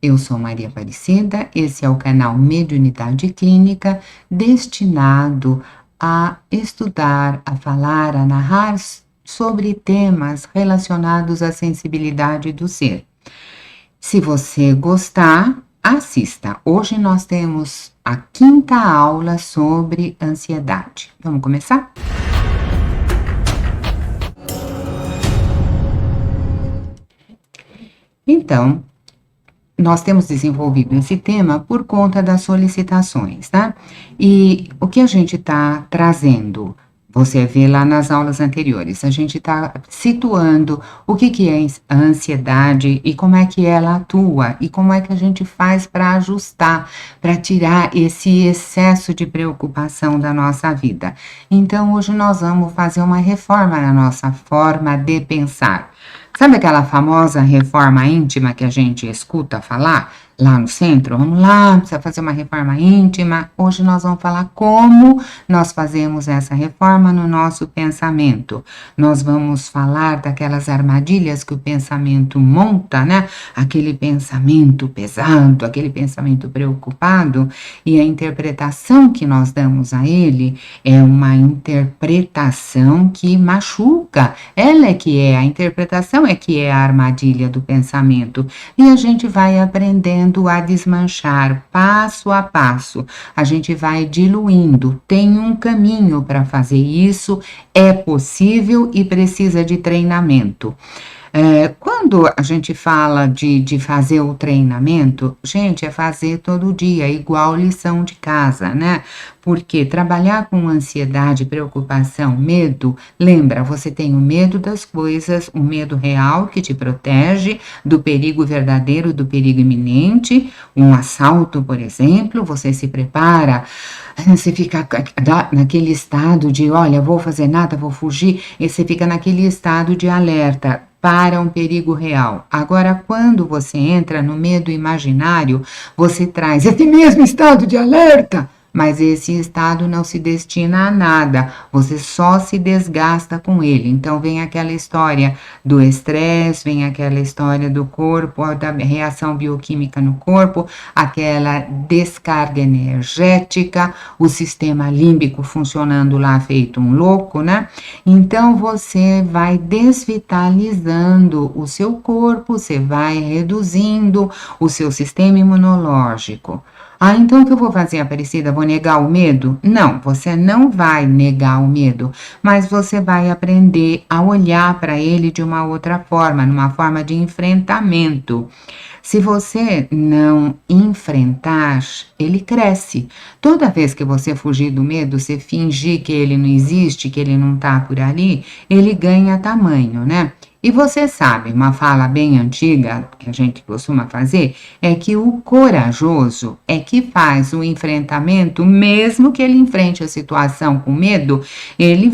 Eu sou Maria Aparecida, esse é o canal Mediunidade Clínica, destinado a estudar, a falar, a narrar sobre temas relacionados à sensibilidade do ser. Se você gostar, assista. Hoje nós temos a 5ª aula sobre ansiedade. Vamos começar? Então, nós temos desenvolvido esse tema por conta das solicitações, tá? E o que a gente está trazendo, você vê lá nas aulas anteriores, a gente está situando o que é a ansiedade e como é que ela atua e como é que a gente faz para ajustar, para tirar esse excesso de preocupação da nossa vida. Então, hoje nós vamos fazer uma reforma na nossa forma de pensar. Sabe aquela famosa reforma íntima que a gente escuta falar lá no centro? Vamos lá, precisa fazer uma reforma íntima. Hoje nós vamos falar como nós fazemos essa reforma no nosso pensamento. Nós vamos falar daquelas armadilhas que o pensamento monta, né? Aquele pensamento pesado, aquele pensamento preocupado, e a interpretação que nós damos a ele é uma interpretação que machuca. Ela é que é a interpretação, é que é a armadilha do pensamento, e a gente vai aprendendo a desmanchar passo a passo, a gente vai diluindo, tem um caminho para fazer isso, é possível e precisa de treinamento. Quando a gente fala de fazer o treinamento, gente, é fazer todo dia, igual lição de casa, né? Porque trabalhar com ansiedade, preocupação, medo, lembra, você tem o medo das coisas, o medo real que te protege do perigo verdadeiro, do perigo iminente, um assalto, por exemplo, você se prepara, você fica naquele estado de, olha, vou fazer nada, vou fugir, e você fica naquele estado de alerta para um perigo real. Agora, quando você entra no medo imaginário, você traz esse mesmo estado de alerta, mas esse estado não se destina a nada, você só se desgasta com ele. Então vem aquela história do estresse, vem aquela história do corpo, da reação bioquímica no corpo, aquela descarga energética, o sistema límbico funcionando lá feito um louco, né? Então você vai desvitalizando o seu corpo, você vai reduzindo o seu sistema imunológico. Ah, então o que eu vou fazer, Aparecida? Vou negar o medo? Não, você não vai negar o medo, mas você vai aprender a olhar para ele de uma outra forma, numa forma de enfrentamento. Se você não enfrentar, ele cresce. Toda vez que você fugir do medo, você fingir que ele não existe, que ele não está por ali, ele ganha tamanho, né? E você sabe, uma fala bem antiga que a gente costuma fazer, é que o corajoso é que faz o enfrentamento, mesmo que ele enfrente a situação com medo, ele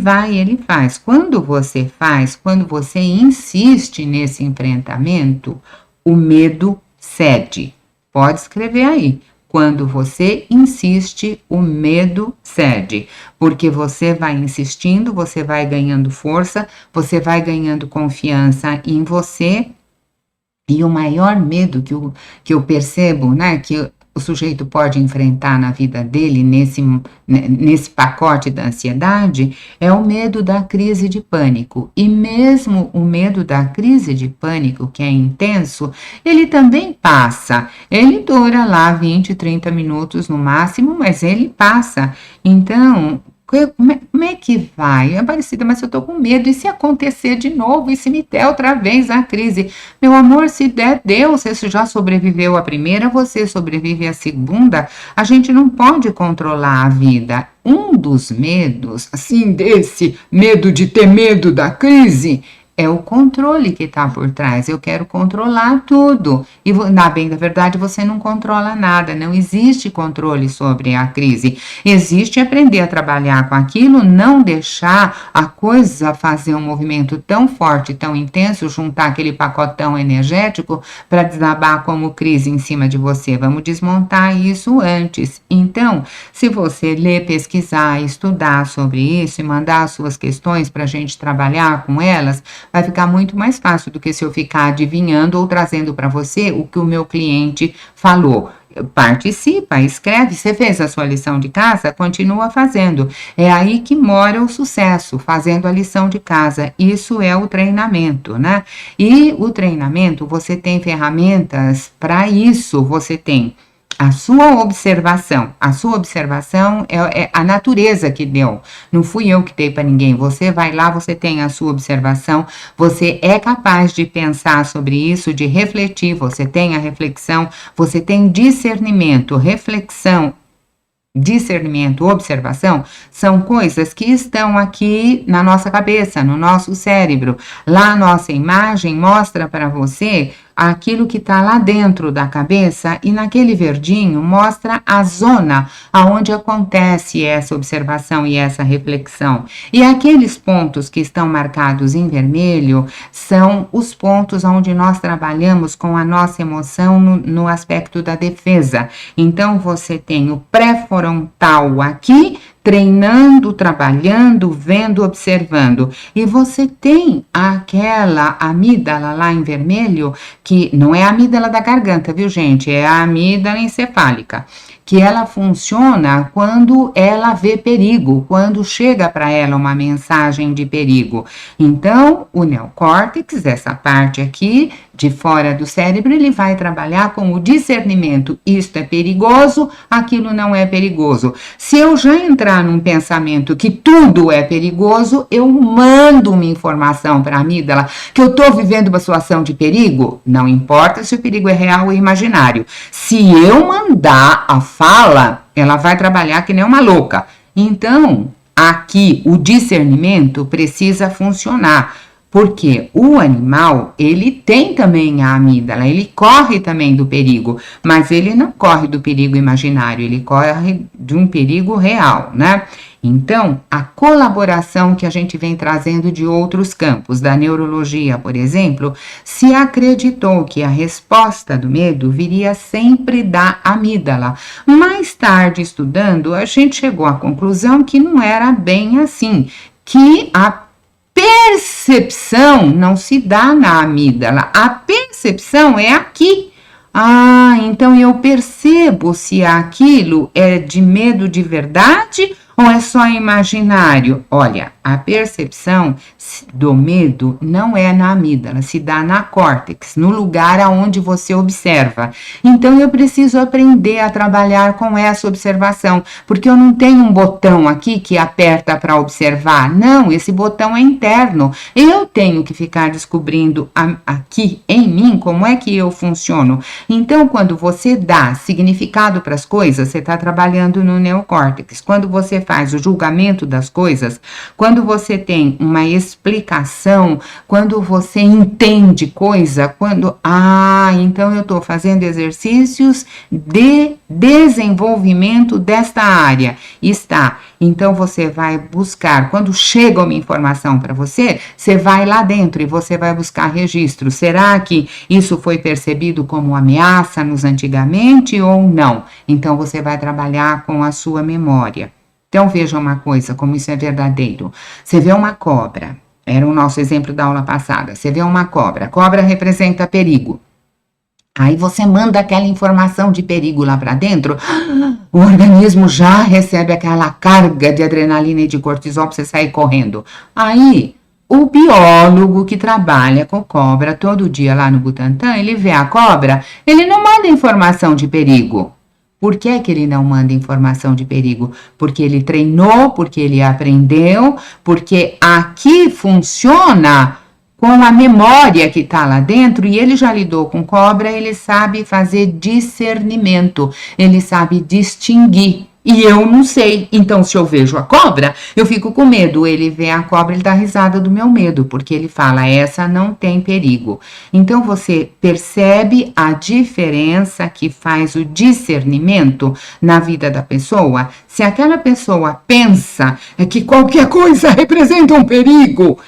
faz. Quando você insiste nesse enfrentamento, o medo cede. Pode escrever aí. Quando você insiste, o medo cede, porque você vai insistindo, você vai ganhando força, você vai ganhando confiança em você, e o maior medo que eu percebo, né, que o sujeito pode enfrentar na vida dele, nesse pacote da ansiedade, é o medo da crise de pânico. E mesmo o medo da crise de pânico, que é intenso, ele também passa. Ele dura lá 20, 30 minutos no máximo, mas ele passa. Então, como é que vai? Aparecida, mas eu tô com medo. E se acontecer de novo? E se me der outra vez a crise? Meu amor, se der, deu. Você já sobreviveu à primeira, você sobrevive à segunda. A gente não pode controlar a vida. Um dos medos, assim, desse medo de ter medo da crise, é o controle que está por trás. Eu quero controlar tudo. E, na bem da verdade, você não controla nada. Não existe controle sobre a crise. Existe aprender a trabalhar com aquilo, não deixar a coisa fazer um movimento tão forte, tão intenso, juntar aquele pacotão energético para desabar como crise em cima de você. Vamos desmontar isso antes. Então, se você ler, pesquisar, estudar sobre isso e mandar as suas questões para a gente trabalhar com elas, vai ficar muito mais fácil do que se eu ficar adivinhando ou trazendo para você o que o meu cliente falou. Participa, escreve, você fez a sua lição de casa, continua fazendo. É aí que mora o sucesso, fazendo a lição de casa. Isso é o treinamento, né? E o treinamento, você tem ferramentas para isso, você tem a sua observação. A sua observação é a natureza que deu. Não fui eu que dei para ninguém. Você vai lá, você tem a sua observação, você é capaz de pensar sobre isso, de refletir, você tem a reflexão, você tem discernimento, reflexão. Discernimento, observação, são coisas que estão aqui na nossa cabeça, no nosso cérebro. Lá a nossa imagem mostra para você aquilo que está lá dentro da cabeça e naquele verdinho mostra a zona aonde acontece essa observação e essa reflexão. E aqueles pontos que estão marcados em vermelho são os pontos onde nós trabalhamos com a nossa emoção no aspecto da defesa. Então você tem o pré-frontal aqui, treinando, trabalhando, vendo, observando. E você tem aquela amígdala lá em vermelho, que não é a amígdala da garganta, viu, gente? É a amígdala encefálica, que ela funciona quando ela vê perigo, quando chega para ela uma mensagem de perigo. Então, o neocórtex, essa parte aqui de fora do cérebro, ele vai trabalhar com o discernimento. Isto é perigoso, aquilo não é perigoso. Se eu já entrar num pensamento que tudo é perigoso, eu mando uma informação para a amígdala que eu estou vivendo uma situação de perigo, não importa se o perigo é real ou imaginário. Se eu mandar a fala, ela vai trabalhar que nem uma louca. Então, aqui o discernimento precisa funcionar, porque o animal, ele tem também a amígdala, ele corre também do perigo, mas ele não corre do perigo imaginário, ele corre de um perigo real, né? Então, a colaboração que a gente vem trazendo de outros campos, da neurologia, por exemplo, se acreditou que a resposta do medo viria sempre da amígdala. Mais tarde, estudando, a gente chegou à conclusão que não era bem assim, que a percepção não se dá na amígdala, a percepção é aqui. Ah, então eu percebo se aquilo é de medo de verdade ou é só imaginário? Olha, a percepção do medo não é na amígdala, se dá na córtex, no lugar aonde você observa. Então eu preciso aprender a trabalhar com essa observação, porque eu não tenho um botão aqui que aperta para observar. Não, esse botão é interno. Eu tenho que ficar descobrindo aqui em mim como é que eu funciono. Então, quando você dá significado para as coisas, você está trabalhando no neocórtex. Quando você faz o julgamento das coisas, quando você tem uma explicação, quando você entende coisa, então eu estou fazendo exercícios de desenvolvimento desta área. Está. Então você vai buscar, quando chega uma informação para você, você vai lá dentro e você vai buscar registro. Será que isso foi percebido como ameaça nos antigamente ou não? Então você vai trabalhar com a sua memória. Então veja uma coisa, como isso é verdadeiro. Você vê uma cobra, era o nosso exemplo da aula passada. Você vê uma cobra, cobra representa perigo. Aí você manda aquela informação de perigo lá para dentro, o organismo já recebe aquela carga de adrenalina e de cortisol para você sair correndo. Aí o biólogo que trabalha com cobra todo dia lá no Butantan, ele vê a cobra, ele não manda informação de perigo. Por que que ele não manda informação de perigo? Porque ele treinou, porque ele aprendeu, porque aqui funciona com a memória que está lá dentro, e ele já lidou com cobra, ele sabe fazer discernimento, ele sabe distinguir. E eu não sei. Então, se eu vejo a cobra, eu fico com medo. Ele vê a cobra, ele dá risada do meu medo, porque ele fala, essa não tem perigo. Então, você percebe a diferença que faz o discernimento na vida da pessoa? Se aquela pessoa pensa que qualquer coisa representa um perigo,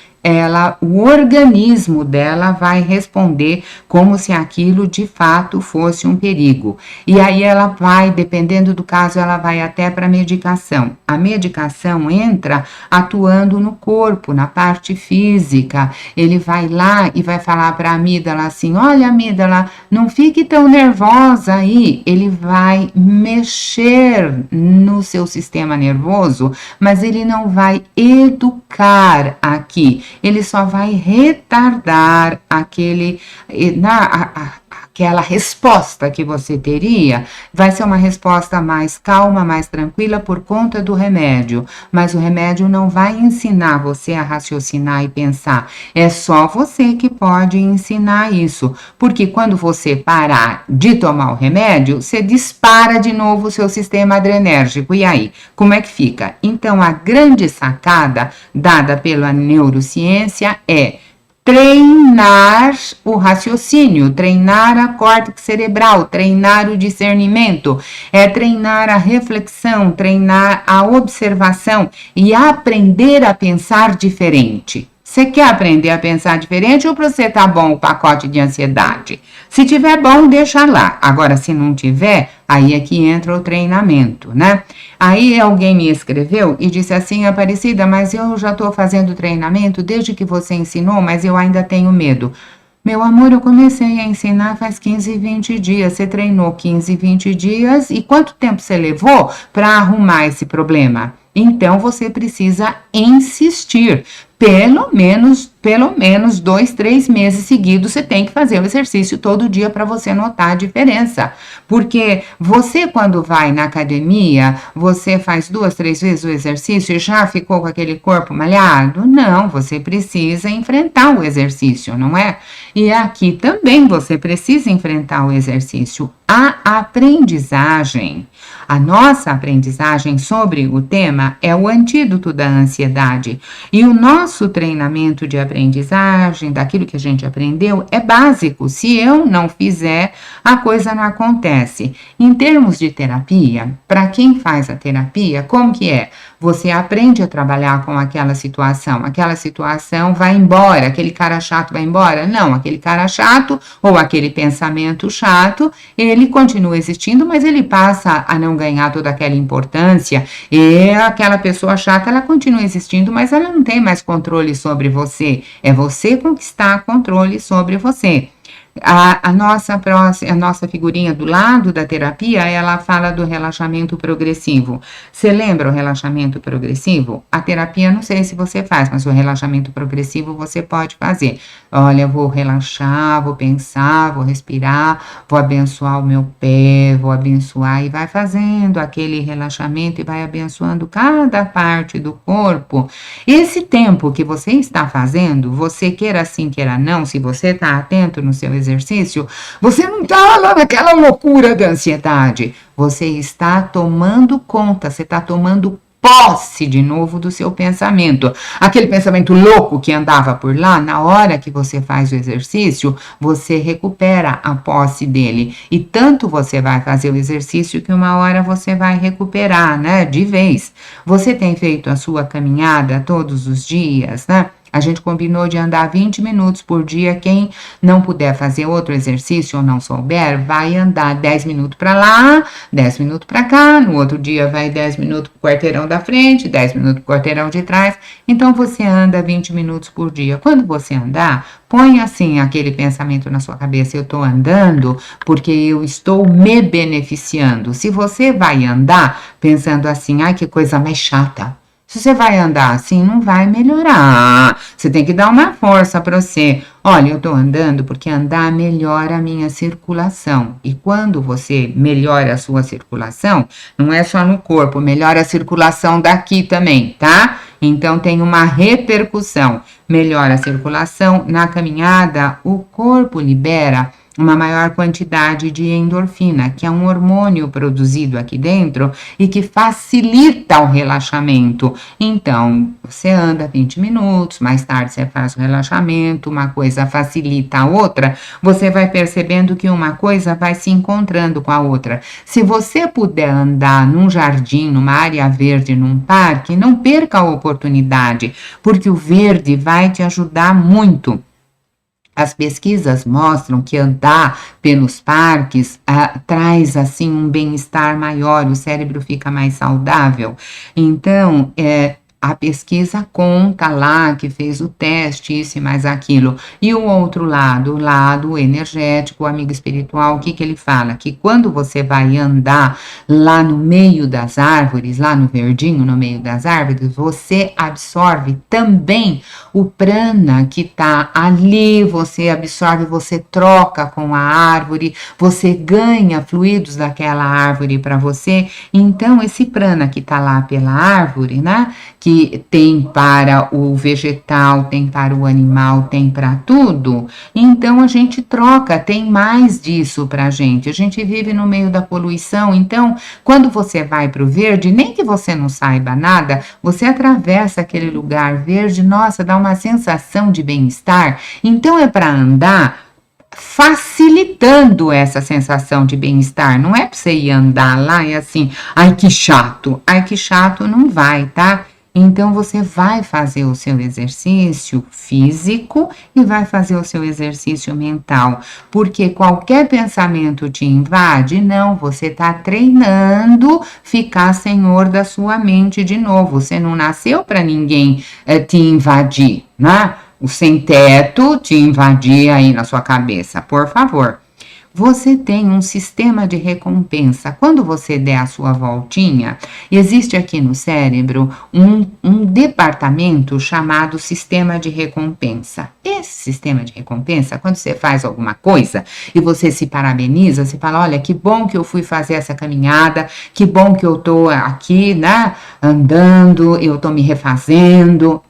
o organismo dela vai responder como se aquilo de fato fosse um perigo. E aí ela vai, dependendo do caso, ela vai até para a medicação. A medicação entra atuando no corpo, na parte física. Ele vai lá e vai falar para a amígdala assim: olha, amígdala, não fique tão nervosa aí. Ele vai mexer no seu sistema nervoso, mas ele não vai educar aqui. Ele só vai retardar aquela resposta que você teria, vai ser uma resposta mais calma, mais tranquila por conta do remédio, mas o remédio não vai ensinar você a raciocinar e pensar, é só você que pode ensinar isso, porque quando você parar de tomar o remédio, você dispara de novo o seu sistema adrenérgico, e aí, como é que fica? Então, a grande sacada dada pela neurociência é treinar o raciocínio, treinar a córtex cerebral, treinar o discernimento, treinar a reflexão, treinar a observação e aprender a pensar diferente. Você quer aprender a pensar diferente ou para você tá bom o pacote de ansiedade? Se tiver bom, deixa lá. Agora, se não tiver, aí é que entra o treinamento, né? Aí alguém me escreveu e disse assim: Aparecida, mas eu já estou fazendo treinamento desde que você ensinou, mas eu ainda tenho medo. Meu amor, eu comecei a ensinar faz 15, 20 dias. Você treinou 15, 20 dias e quanto tempo você levou para arrumar esse problema? Então, você precisa insistir. Pelo menos 2, 3 meses seguidos, você tem que fazer o exercício todo dia para você notar a diferença. Porque você, quando vai na academia, você faz 2, 3 vezes o exercício e já ficou com aquele corpo malhado? Não, você precisa enfrentar o exercício, não é? E aqui também você precisa enfrentar o exercício. A aprendizagem, a nossa aprendizagem sobre o tema é o antídoto da ansiedade. E o nosso treinamento de aprendizagem, daquilo que a gente aprendeu, é básico. Se eu não fizer, a coisa não acontece. Em termos de terapia, para quem faz a terapia, como que é? Você aprende a trabalhar com aquela situação vai embora, aquele cara chato vai embora? Não, aquele cara chato ou aquele pensamento chato, ele continua existindo, mas ele passa a não ganhar toda aquela importância, e aquela pessoa chata, ela continua existindo, mas ela não tem mais controle sobre você, é você conquistar controle sobre você. A nossa figurinha do lado da terapia, ela fala do relaxamento progressivo. Você lembra o relaxamento progressivo? A terapia, não sei se você faz, mas o relaxamento progressivo você pode fazer. Olha, vou relaxar, vou pensar, vou respirar, vou abençoar o meu pé, vou abençoar, e vai fazendo aquele relaxamento e vai abençoando cada parte do corpo. Esse tempo que você está fazendo, você queira sim, queira não, se você está atento no seu exercício, você não está lá naquela loucura da ansiedade. Você está tomando conta, você está tomando posse de novo do seu pensamento. Aquele pensamento louco que andava por lá, na hora que você faz o exercício, você recupera a posse dele. E tanto você vai fazer o exercício que uma hora você vai recuperar, né? De vez. Você tem feito a sua caminhada todos os dias, né? A gente combinou de andar 20 minutos por dia. Quem não puder fazer outro exercício ou não souber, vai andar 10 minutos para lá, 10 minutos para cá. No outro dia vai 10 minutos para o quarteirão da frente, 10 minutos para o quarteirão de trás. Então você anda 20 minutos por dia. Quando você andar, põe assim aquele pensamento na sua cabeça: eu estou andando porque eu estou me beneficiando. Se você vai andar pensando assim: ai, que coisa mais chata. Se você vai andar assim, não vai melhorar. Você tem que dar uma força para você. Olha, eu estou andando porque andar melhora a minha circulação. E quando você melhora a sua circulação, não é só no corpo, melhora a circulação daqui também, tá? Então tem uma repercussão. Melhora a circulação na caminhada, o corpo libera uma maior quantidade de endorfina, que é um hormônio produzido aqui dentro e que facilita o relaxamento. Então, você anda 20 minutos, mais tarde você faz o relaxamento, uma coisa facilita a outra, você vai percebendo que uma coisa vai se encontrando com a outra. Se você puder andar num jardim, numa área verde, num parque, não perca a oportunidade, porque o verde vai te ajudar muito. As pesquisas mostram que andar pelos parques traz assim um bem-estar maior, o cérebro fica mais saudável. Então, a pesquisa conta lá que fez o teste, isso e mais aquilo. E o outro lado, o lado energético, o amigo espiritual, o que ele fala? Que quando você vai andar lá no meio das árvores, lá no verdinho, no meio das árvores, você absorve também o prana que está ali, você absorve, você troca com a árvore, você ganha fluidos daquela árvore para você. Então, esse prana que está lá pela árvore, né? Que tem para o vegetal, tem para o animal, tem para tudo. Então a gente troca, tem mais disso para a gente vive no meio da poluição, então quando você vai para o verde, nem que você não saiba nada, você atravessa aquele lugar verde, nossa, dá uma sensação de bem-estar. Então é para andar facilitando essa sensação de bem-estar. Não é para você ir andar lá e assim, ai que chato, não vai, tá? Então você vai fazer o seu exercício físico e vai fazer o seu exercício mental, porque qualquer pensamento te invade, não, você está treinando ficar senhor da sua mente de novo. Você não nasceu para ninguém te invadir, né? O sem-teto te invadir aí na sua cabeça, por favor. Você tem um sistema de recompensa. Quando você der a sua voltinha, existe aqui no cérebro um departamento chamado sistema de recompensa. Esse sistema de recompensa, quando você faz alguma coisa e você se parabeniza, você fala, olha, que bom que eu fui fazer essa caminhada, que bom que eu tô aqui, né, andando, eu tô me refazendo.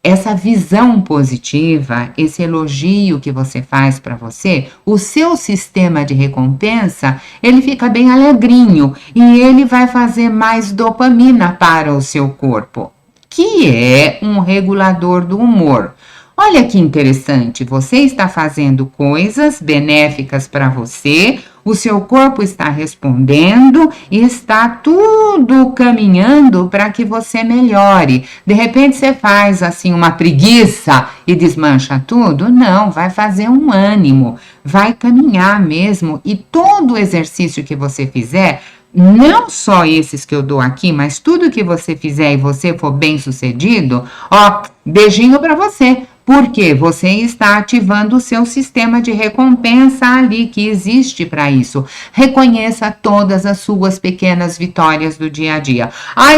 Essa visão positiva, esse elogio que você faz para você, o seu sistema de recompensa, ele fica bem alegrinho e ele vai fazer mais dopamina para o seu corpo, que é um regulador do humor. Olha que interessante, você está fazendo coisas benéficas para você, o seu corpo está respondendo e está tudo caminhando para que você melhore. De repente você faz assim uma preguiça e desmancha tudo? Não, vai fazer um ânimo, vai caminhar mesmo e todo exercício que você fizer, não só esses que eu dou aqui, mas tudo que você fizer e você for bem sucedido, ó, beijinho para você. Porque você está ativando o seu sistema de recompensa ali que existe para isso. Reconheça todas as suas pequenas vitórias do dia a dia.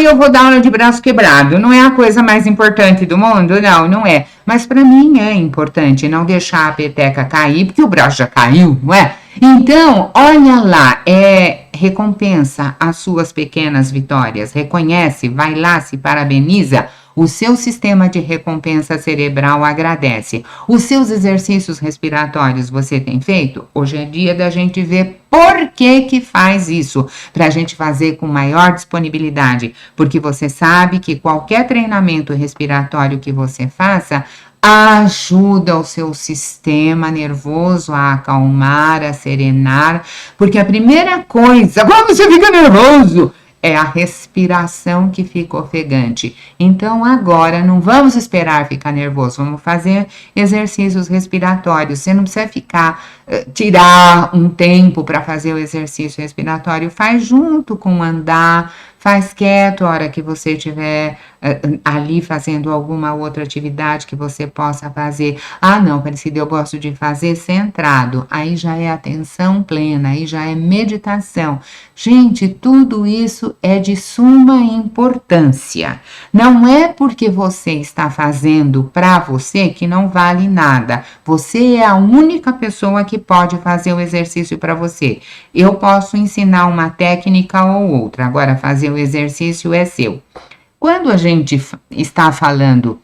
Eu vou dar aula de braço quebrado. Não é a coisa mais importante do mundo? Não, não é. Mas para mim é importante não deixar a peteca cair, porque o braço já caiu, não é? Então, olha lá, recompensa as suas pequenas vitórias. Reconhece, vai lá, se parabeniza. O seu sistema de recompensa cerebral agradece. Os seus exercícios respiratórios você tem feito? Hoje é dia da gente ver por que faz isso, para a gente fazer com maior disponibilidade, porque você sabe que qualquer treinamento respiratório que você faça ajuda o seu sistema nervoso a acalmar, a serenar, porque a primeira coisa, quando você fica nervoso, é a respiração que fica ofegante. Então, agora, não vamos esperar ficar nervoso, vamos fazer exercícios respiratórios. Você não precisa tirar um tempo para fazer o exercício respiratório, faz junto com andar, faz quieto a hora que você estiver ali fazendo alguma outra atividade que você possa fazer. Não, Aparecida, eu gosto de fazer centrado. Aí já é atenção plena, aí já é meditação. Gente, tudo isso é de suma importância. Não é porque você está fazendo para você que não vale nada. Você é a única pessoa que pode fazer o exercício para você. Eu posso ensinar uma técnica ou outra, agora fazer o exercício é seu. Quando a gente está falando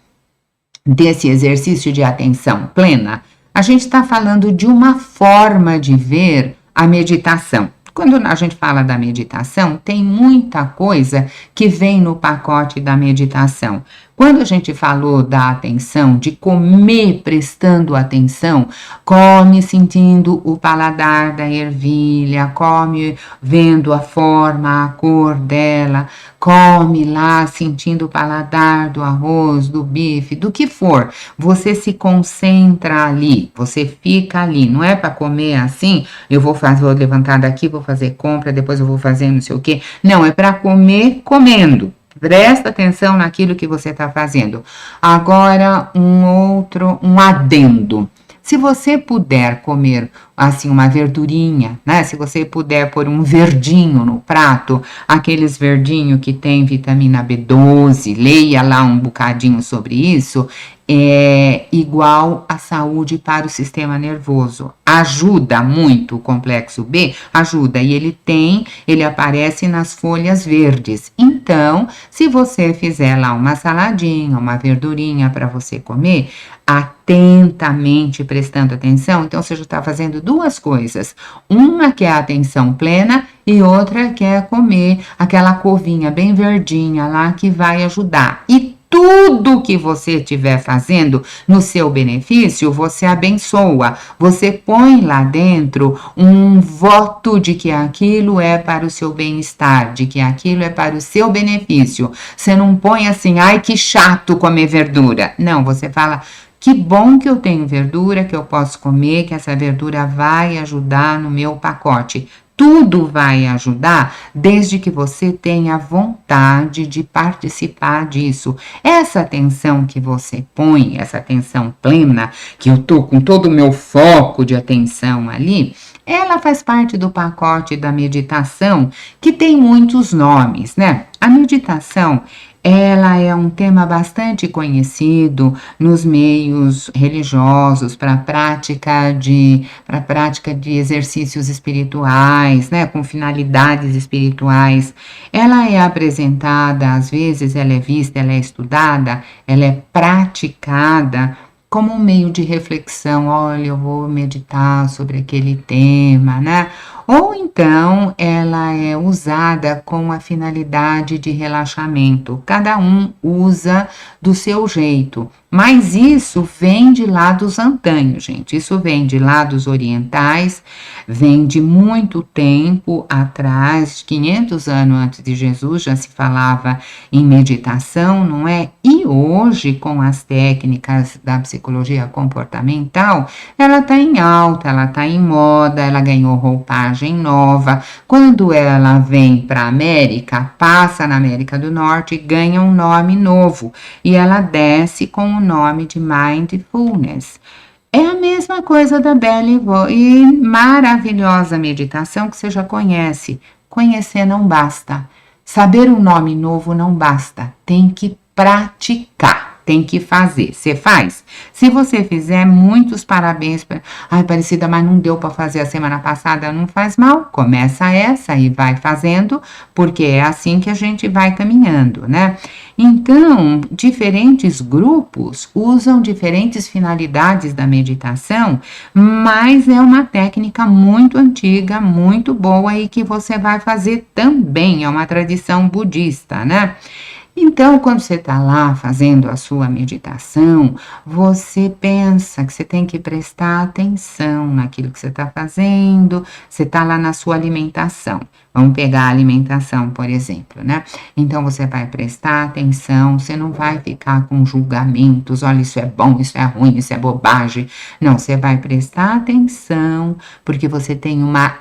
desse exercício de atenção plena, A gente está falando de uma forma de ver a meditação. Quando a gente fala da meditação, tem muita coisa que vem no pacote da meditação. Quando a gente falou da atenção, de comer prestando atenção, come sentindo o paladar da ervilha, come vendo a forma, a cor dela, come lá sentindo o paladar do arroz, do bife, do que for. Você se concentra ali, você fica ali. Não é para comer assim, eu vou levantar daqui, vou fazer compra, depois eu vou fazer não sei o quê. Não, é para comer comendo. Presta atenção naquilo que você está fazendo. Agora, um adendo. Se você puder comer, assim, uma verdurinha, né? Se você puder pôr um verdinho no prato, aqueles verdinhos que tem vitamina B12, leia lá um bocadinho sobre isso, é igual à saúde para o sistema nervoso. Ajuda muito o complexo B, ajuda, e ele aparece nas folhas verdes. Então, se você fizer lá uma saladinha, uma verdurinha para você comer, atentamente prestando atenção, então você já está fazendo duas coisas. Uma que é a atenção plena e outra que é comer aquela couvinha bem verdinha lá que vai ajudar. E tudo que você estiver fazendo no seu benefício, você abençoa. Você põe lá dentro um voto de que aquilo é para o seu bem-estar, de que aquilo é para o seu benefício. Você não põe assim, ai que chato comer verdura. Não, você fala, que bom que eu tenho verdura, que eu posso comer, que essa verdura vai ajudar no meu pacote. Tudo vai ajudar desde que você tenha vontade de participar disso. Essa atenção que você põe, essa atenção plena, que eu tô com todo o meu foco de atenção ali, ela faz parte do pacote da meditação, que tem muitos nomes, né? A meditação, ela é um tema bastante conhecido nos meios religiosos para prática de exercícios espirituais, né, com finalidades espirituais. Ela é apresentada, às vezes ela é vista, ela é estudada, ela é praticada como um meio de reflexão. Olha, eu vou meditar sobre aquele tema, né? Ou então ela é usada com a finalidade de relaxamento. Cada um usa do seu jeito. Mas isso vem de lá dos antanhos, gente. Isso vem de lá dos orientais, vem de muito tempo atrás, 500 anos antes de Jesus, já se falava em meditação, não é? E hoje, com as técnicas da psicologia comportamental, ela está em alta, ela está em moda, ela ganhou roupagem nova. Quando ela vem para a América, passa na América do Norte, ganha um nome novo e ela desce com o nome de Mindfulness. É a mesma coisa da Belle e maravilhosa meditação que você já conhece. Conhecer não basta. Saber um nome novo não basta. Tem que praticar. Tem que fazer. Você faz? Se você fizer, muitos parabéns. Ai, Aparecida, mas não deu para fazer a semana passada. Não faz mal. Começa essa e vai fazendo, porque é assim que a gente vai caminhando, né? Então, diferentes grupos usam diferentes finalidades da meditação, mas é uma técnica muito antiga, muito boa e que você vai fazer também. É uma tradição budista, né? Então, quando você está lá fazendo a sua meditação, você pensa que você tem que prestar atenção naquilo que você está fazendo, você está lá na sua alimentação. Vamos pegar a alimentação, por exemplo, né? Então, você vai prestar atenção, você não vai ficar com julgamentos, olha, isso é bom, isso é ruim, isso é bobagem. Não, você vai prestar atenção, porque você tem uma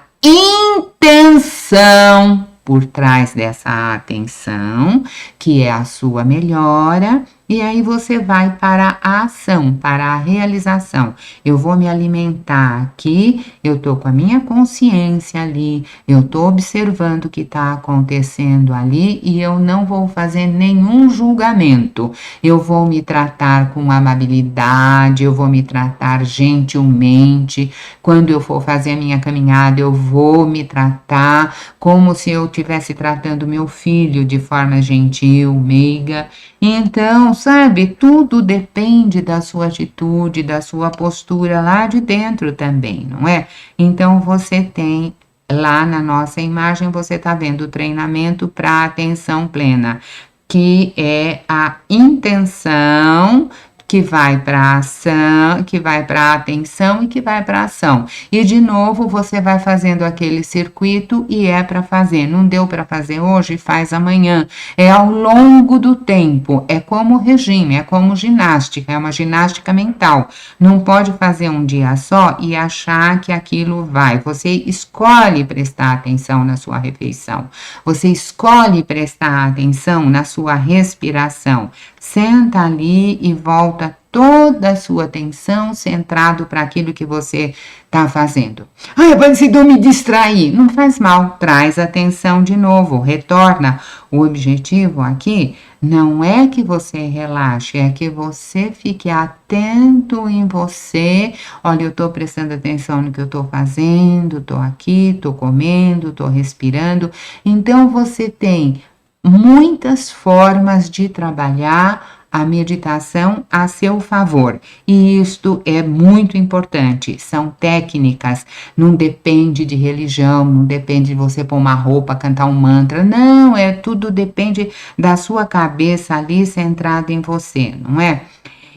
intenção por trás dessa atenção, que é a sua melhora, e aí você vai para a ação, para a realização. Eu vou me alimentar aqui, eu tô com a minha consciência ali, eu tô observando o que está acontecendo ali e eu não vou fazer nenhum julgamento. Eu vou me tratar com amabilidade, eu vou me tratar gentilmente. Quando eu for fazer a minha caminhada, eu vou me tratar como se eu estivesse tratando meu filho de forma gentil, meiga. Então, sabe? Tudo depende da sua atitude, da sua postura lá de dentro também, não é? Então, você tem lá na nossa imagem, você está vendo o treinamento para atenção plena, que é a intenção que vai para a ação, que vai para a atenção e que vai para a ação. E de novo você vai fazendo aquele circuito e é para fazer. Não deu para fazer hoje, faz amanhã. É ao longo do tempo, é como regime, é como ginástica, é uma ginástica mental. Não pode fazer um dia só e achar que aquilo vai. Você escolhe prestar atenção na sua refeição. Você escolhe prestar atenção na sua respiração. Senta ali e volta toda a sua atenção centrado para aquilo que você está fazendo. Ah, mas se eu me distrair, não faz mal, traz atenção de novo, retorna. O objetivo aqui não é que você relaxe, é que você fique atento em você. Olha, eu estou prestando atenção no que eu estou fazendo, estou aqui, estou comendo, estou respirando. Então você tem muitas formas de trabalhar a meditação a seu favor, e isto é muito importante. São técnicas, não depende de religião, não depende de você pôr uma roupa, cantar um mantra, não, tudo depende da sua cabeça ali centrada em você, não é?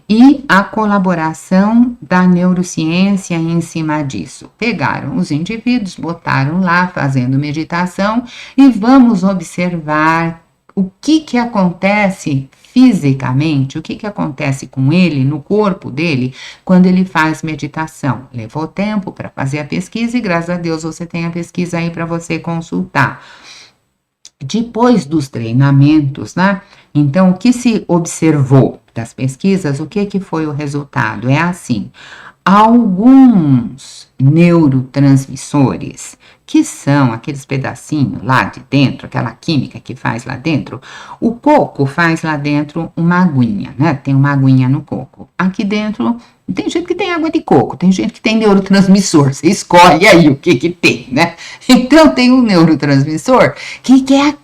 E a colaboração da neurociência em cima disso. Pegaram os indivíduos, botaram lá fazendo meditação e vamos observar o que acontece fisicamente, o que acontece com ele, no corpo dele, quando ele faz meditação. Levou tempo para fazer a pesquisa e graças a Deus você tem a pesquisa aí para você consultar. Depois dos treinamentos, né? Então, o que se observou das pesquisas, o que foi o resultado? É assim, alguns neurotransmissores, que são aqueles pedacinhos lá de dentro, aquela química que faz lá dentro, o coco faz lá dentro uma aguinha, né? Tem uma aguinha no coco. Aqui dentro, tem gente que tem água de coco, tem gente que tem neurotransmissor, você escolhe aí o que tem, né? Então, tem um neurotransmissor que é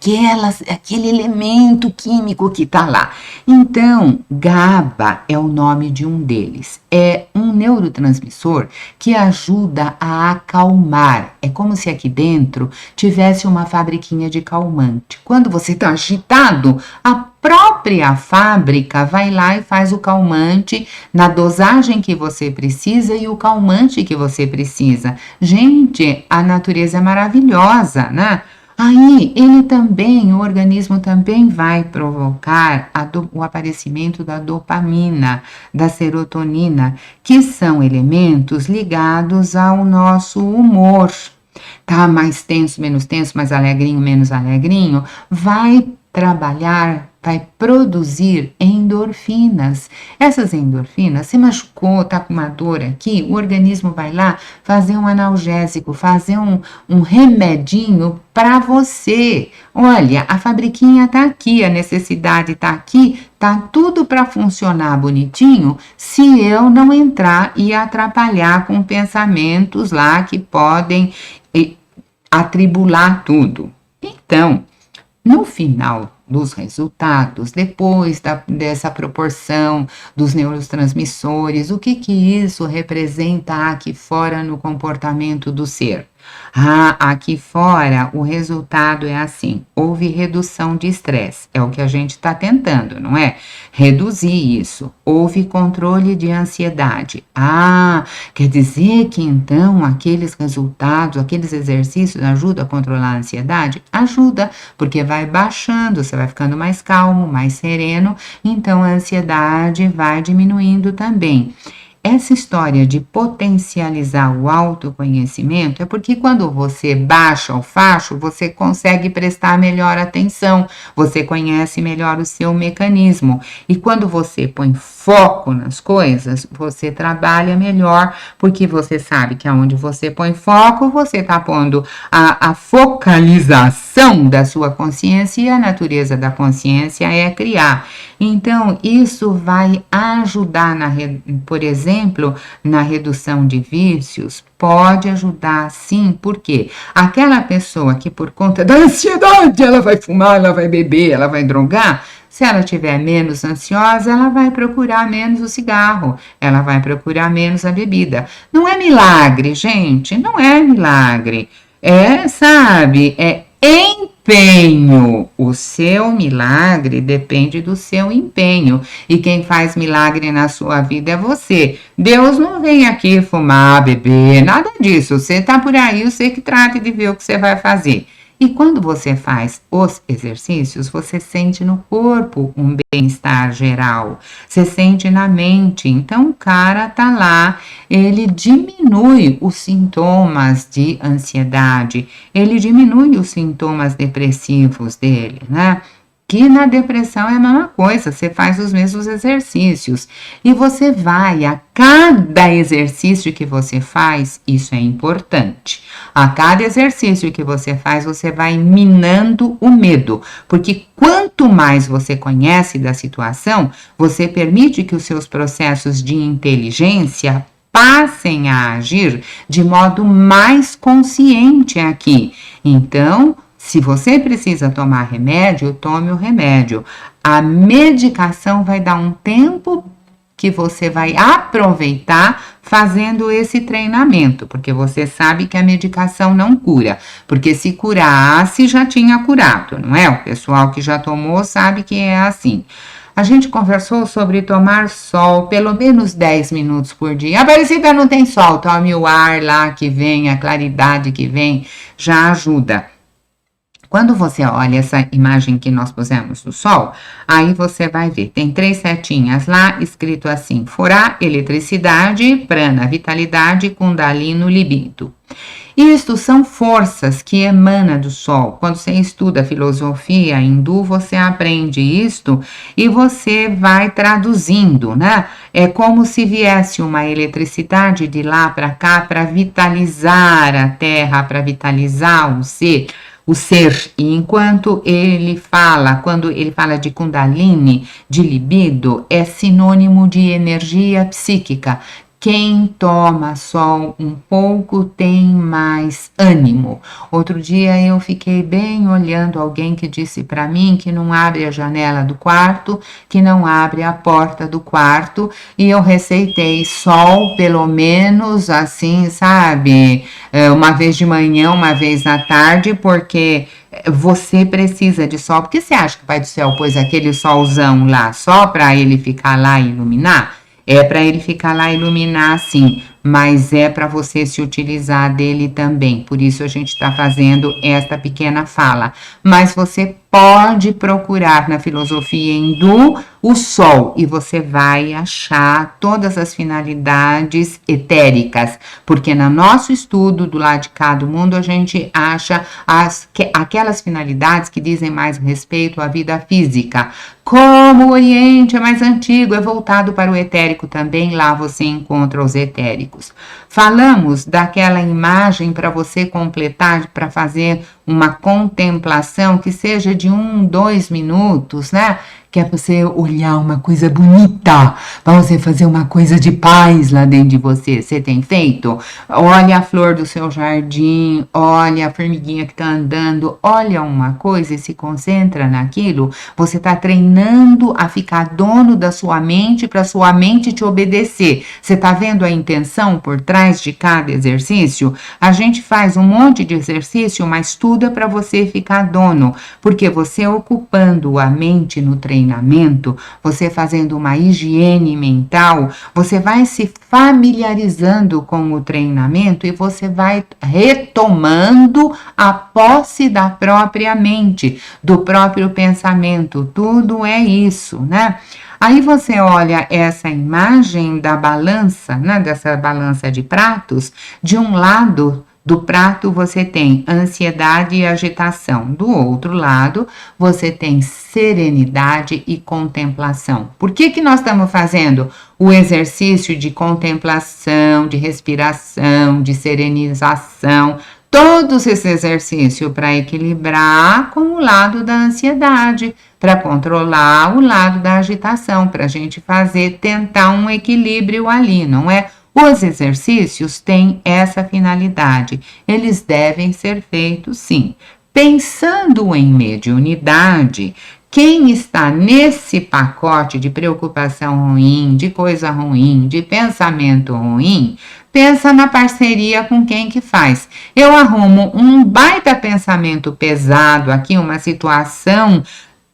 aquele elemento químico que tá lá. Então, GABA é o nome de um deles. É um neurotransmissor que ajuda a acalmar. É como se aqui dentro tivesse uma fabriquinha de calmante. Quando você está agitado, a própria fábrica vai lá e faz o calmante na dosagem que você precisa e o calmante que você precisa. Gente, a natureza é maravilhosa, né? Aí, o organismo também vai provocar o aparecimento da dopamina, da serotonina, que são elementos ligados ao nosso humor. Tá mais tenso, mais alegrinho, menos alegrinho, vai trabalhar, vai produzir endorfinas. Essas endorfinas, se machucou, tá com uma dor aqui, o organismo vai lá fazer um analgésico, fazer um remedinho para você. Olha, a fabriquinha tá aqui, a necessidade tá aqui, tá tudo para funcionar bonitinho se eu não entrar e atrapalhar com pensamentos lá que podem atribular tudo. Então, no final dos resultados, depois dessa proporção dos neurotransmissores, o que isso representa aqui fora no comportamento do ser? Aqui fora o resultado é assim, houve redução de estresse, é o que a gente está tentando, não é? Reduzir isso, houve controle de ansiedade. Quer dizer que então aqueles resultados, aqueles exercícios ajudam a controlar a ansiedade? Ajuda, porque vai baixando, você vai ficando mais calmo, mais sereno, então a ansiedade vai diminuindo também. Essa história de potencializar o autoconhecimento é porque quando você baixa o facho, você consegue prestar melhor atenção, você conhece melhor o seu mecanismo. E quando você põe foco nas coisas, você trabalha melhor, porque você sabe que aonde você põe foco, você está pondo a focalização da sua consciência, e a natureza da consciência é criar. Então, isso vai ajudar, por exemplo, na redução de vícios, pode ajudar sim, porque aquela pessoa que por conta da ansiedade, ela vai fumar, ela vai beber, ela vai drogar, Se ela estiver menos ansiosa, ela vai procurar menos o cigarro, ela vai procurar menos a bebida. Não é milagre, gente, não é milagre. É, sabe, é empenho. O seu milagre depende do seu empenho. E quem faz milagre na sua vida é você. Deus não vem aqui fumar, beber, nada disso. Você tá por aí, você que trata de ver o que você vai fazer. E quando você faz os exercícios, você sente no corpo um bem-estar geral, você sente na mente. Então, o cara tá lá, ele diminui os sintomas de ansiedade, ele diminui os sintomas depressivos dele, né? Que na depressão é a mesma coisa, você faz os mesmos exercícios e você vai, a cada exercício que você faz, isso é importante, a cada exercício que você faz, você vai minando o medo, porque quanto mais você conhece da situação, você permite que os seus processos de inteligência passem a agir de modo mais consciente aqui. Então, se você precisa tomar remédio, tome o remédio. A medicação vai dar um tempo que você vai aproveitar fazendo esse treinamento, porque você sabe que a medicação não cura, porque se curasse já tinha curado, não é? O pessoal que já tomou sabe que é assim. A gente conversou sobre tomar sol pelo menos 10 minutos por dia. A Aparecida não tem sol, tome o ar lá que vem, a claridade que vem, já ajuda. Quando você olha essa imagem que nós pusemos do sol, aí você vai ver, tem 3 setinhas lá, escrito assim, Forá, eletricidade, prana, vitalidade, kundalino, libido. Isto são forças que emanam do sol. Quando você estuda filosofia hindu, você aprende isto e você vai traduzindo, né? É como se viesse uma eletricidade de lá para cá para vitalizar a terra, para vitalizar o ser. E enquanto quando ele fala de Kundalini, de libido, é sinônimo de energia psíquica. Quem toma sol um pouco tem mais ânimo. Outro dia eu fiquei bem olhando alguém que disse para mim que não abre a janela do quarto, que não abre a porta do quarto, e eu receitei sol pelo menos assim, sabe? Uma vez de manhã, uma vez à tarde, porque você precisa de sol. Por que você acha que o Pai do Céu pôs aquele solzão lá só para ele ficar lá e iluminar? É para ele ficar lá e iluminar, sim, mas é para você se utilizar dele também. Por isso a gente está fazendo esta pequena fala. Mas você pode procurar na filosofia hindu o sol e você vai achar todas as finalidades etéricas, porque no nosso estudo do lado de cá do mundo a gente acha aquelas finalidades que dizem mais respeito à vida física. Como o Oriente é mais antigo, é voltado para o etérico também, lá você encontra os etéricos. Falamos daquela imagem para você completar, para fazer uma contemplação que seja de 1, 2 minutos, né? Que é para você olhar uma coisa bonita, para você fazer uma coisa de paz lá dentro de você. Você tem feito? Olha a flor do seu jardim, olha a formiguinha que está andando, olha uma coisa e se concentra naquilo. Você está treinando a ficar dono da sua mente para sua mente te obedecer. Você está vendo a intenção por trás de cada exercício? A gente faz um monte de exercício, mas tudo é para você ficar dono, porque você ocupando a mente no treinamento, você fazendo uma higiene mental, você vai se familiarizando com o treinamento e você vai retomando a posse da própria mente, do próprio pensamento. Tudo é isso, né? Aí você olha essa imagem da balança, né, dessa balança de pratos, de um lado do prato você tem ansiedade e agitação, do outro lado você tem serenidade e contemplação. Por que nós estamos fazendo o exercício de contemplação, de respiração, de serenização? Todos esses exercícios para equilibrar com o lado da ansiedade, para controlar o lado da agitação, para a gente tentar um equilíbrio ali, não é? Os exercícios têm essa finalidade, eles devem ser feitos sim. Pensando em mediunidade, Quem está nesse pacote de preocupação ruim, de coisa ruim, de pensamento ruim, pensa na parceria com quem que faz. Eu arrumo um baita pensamento pesado aqui, uma situação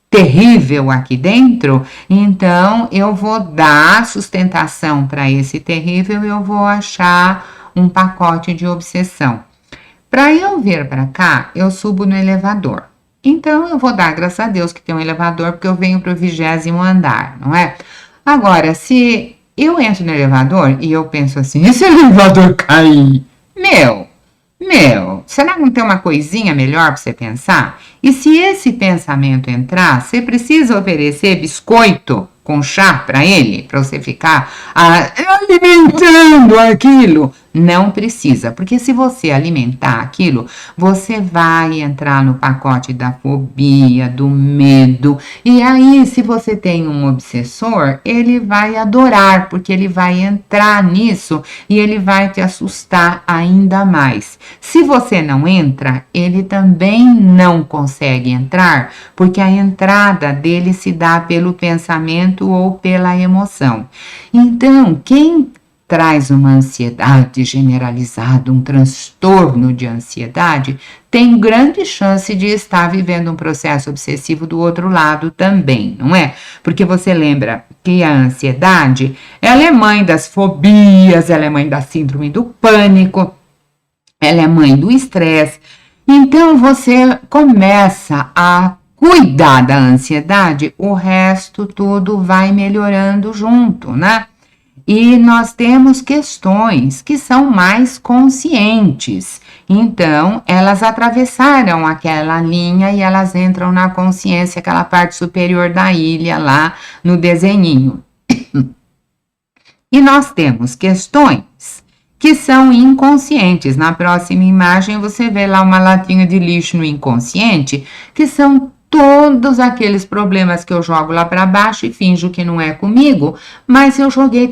terrível aqui dentro, então eu vou dar sustentação para esse terrível, eu vou achar um pacote de obsessão. Para eu vir para cá, eu subo no elevador. Então eu vou dar graças a Deus que tem um elevador, porque eu venho para o 20º andar, não é? Agora, se eu entro no elevador e eu penso assim, e se o elevador cair? Meu, será que não tem uma coisinha melhor para você pensar? E se esse pensamento entrar, você precisa oferecer biscoito com chá para ele, para você ficar alimentando aquilo? Não precisa, porque se você alimentar aquilo, você vai entrar no pacote da fobia, do medo. E aí, se você tem um obsessor, ele vai adorar, porque ele vai entrar nisso e ele vai te assustar ainda mais. Se você não entra, ele também não consegue entrar, porque a entrada dele se dá pelo pensamento ou pela emoção. Então, quem traz uma ansiedade generalizada, um transtorno de ansiedade, tem grande chance de estar vivendo um processo obsessivo do outro lado também, não é? Porque você lembra que a ansiedade, ela é mãe das fobias, ela é mãe da síndrome do pânico, ela é mãe do estresse. Então você começa a cuidar da ansiedade, o resto tudo vai melhorando junto, né? E nós temos questões que são mais conscientes. Então, elas atravessaram aquela linha e elas entram na consciência, aquela parte superior da ilha lá no desenhinho. E nós temos questões que são inconscientes. Na próxima imagem você vê lá uma latinha de lixo no inconsciente, que são todos aqueles problemas que eu jogo lá para baixo e finjo que não é comigo, mas eu joguei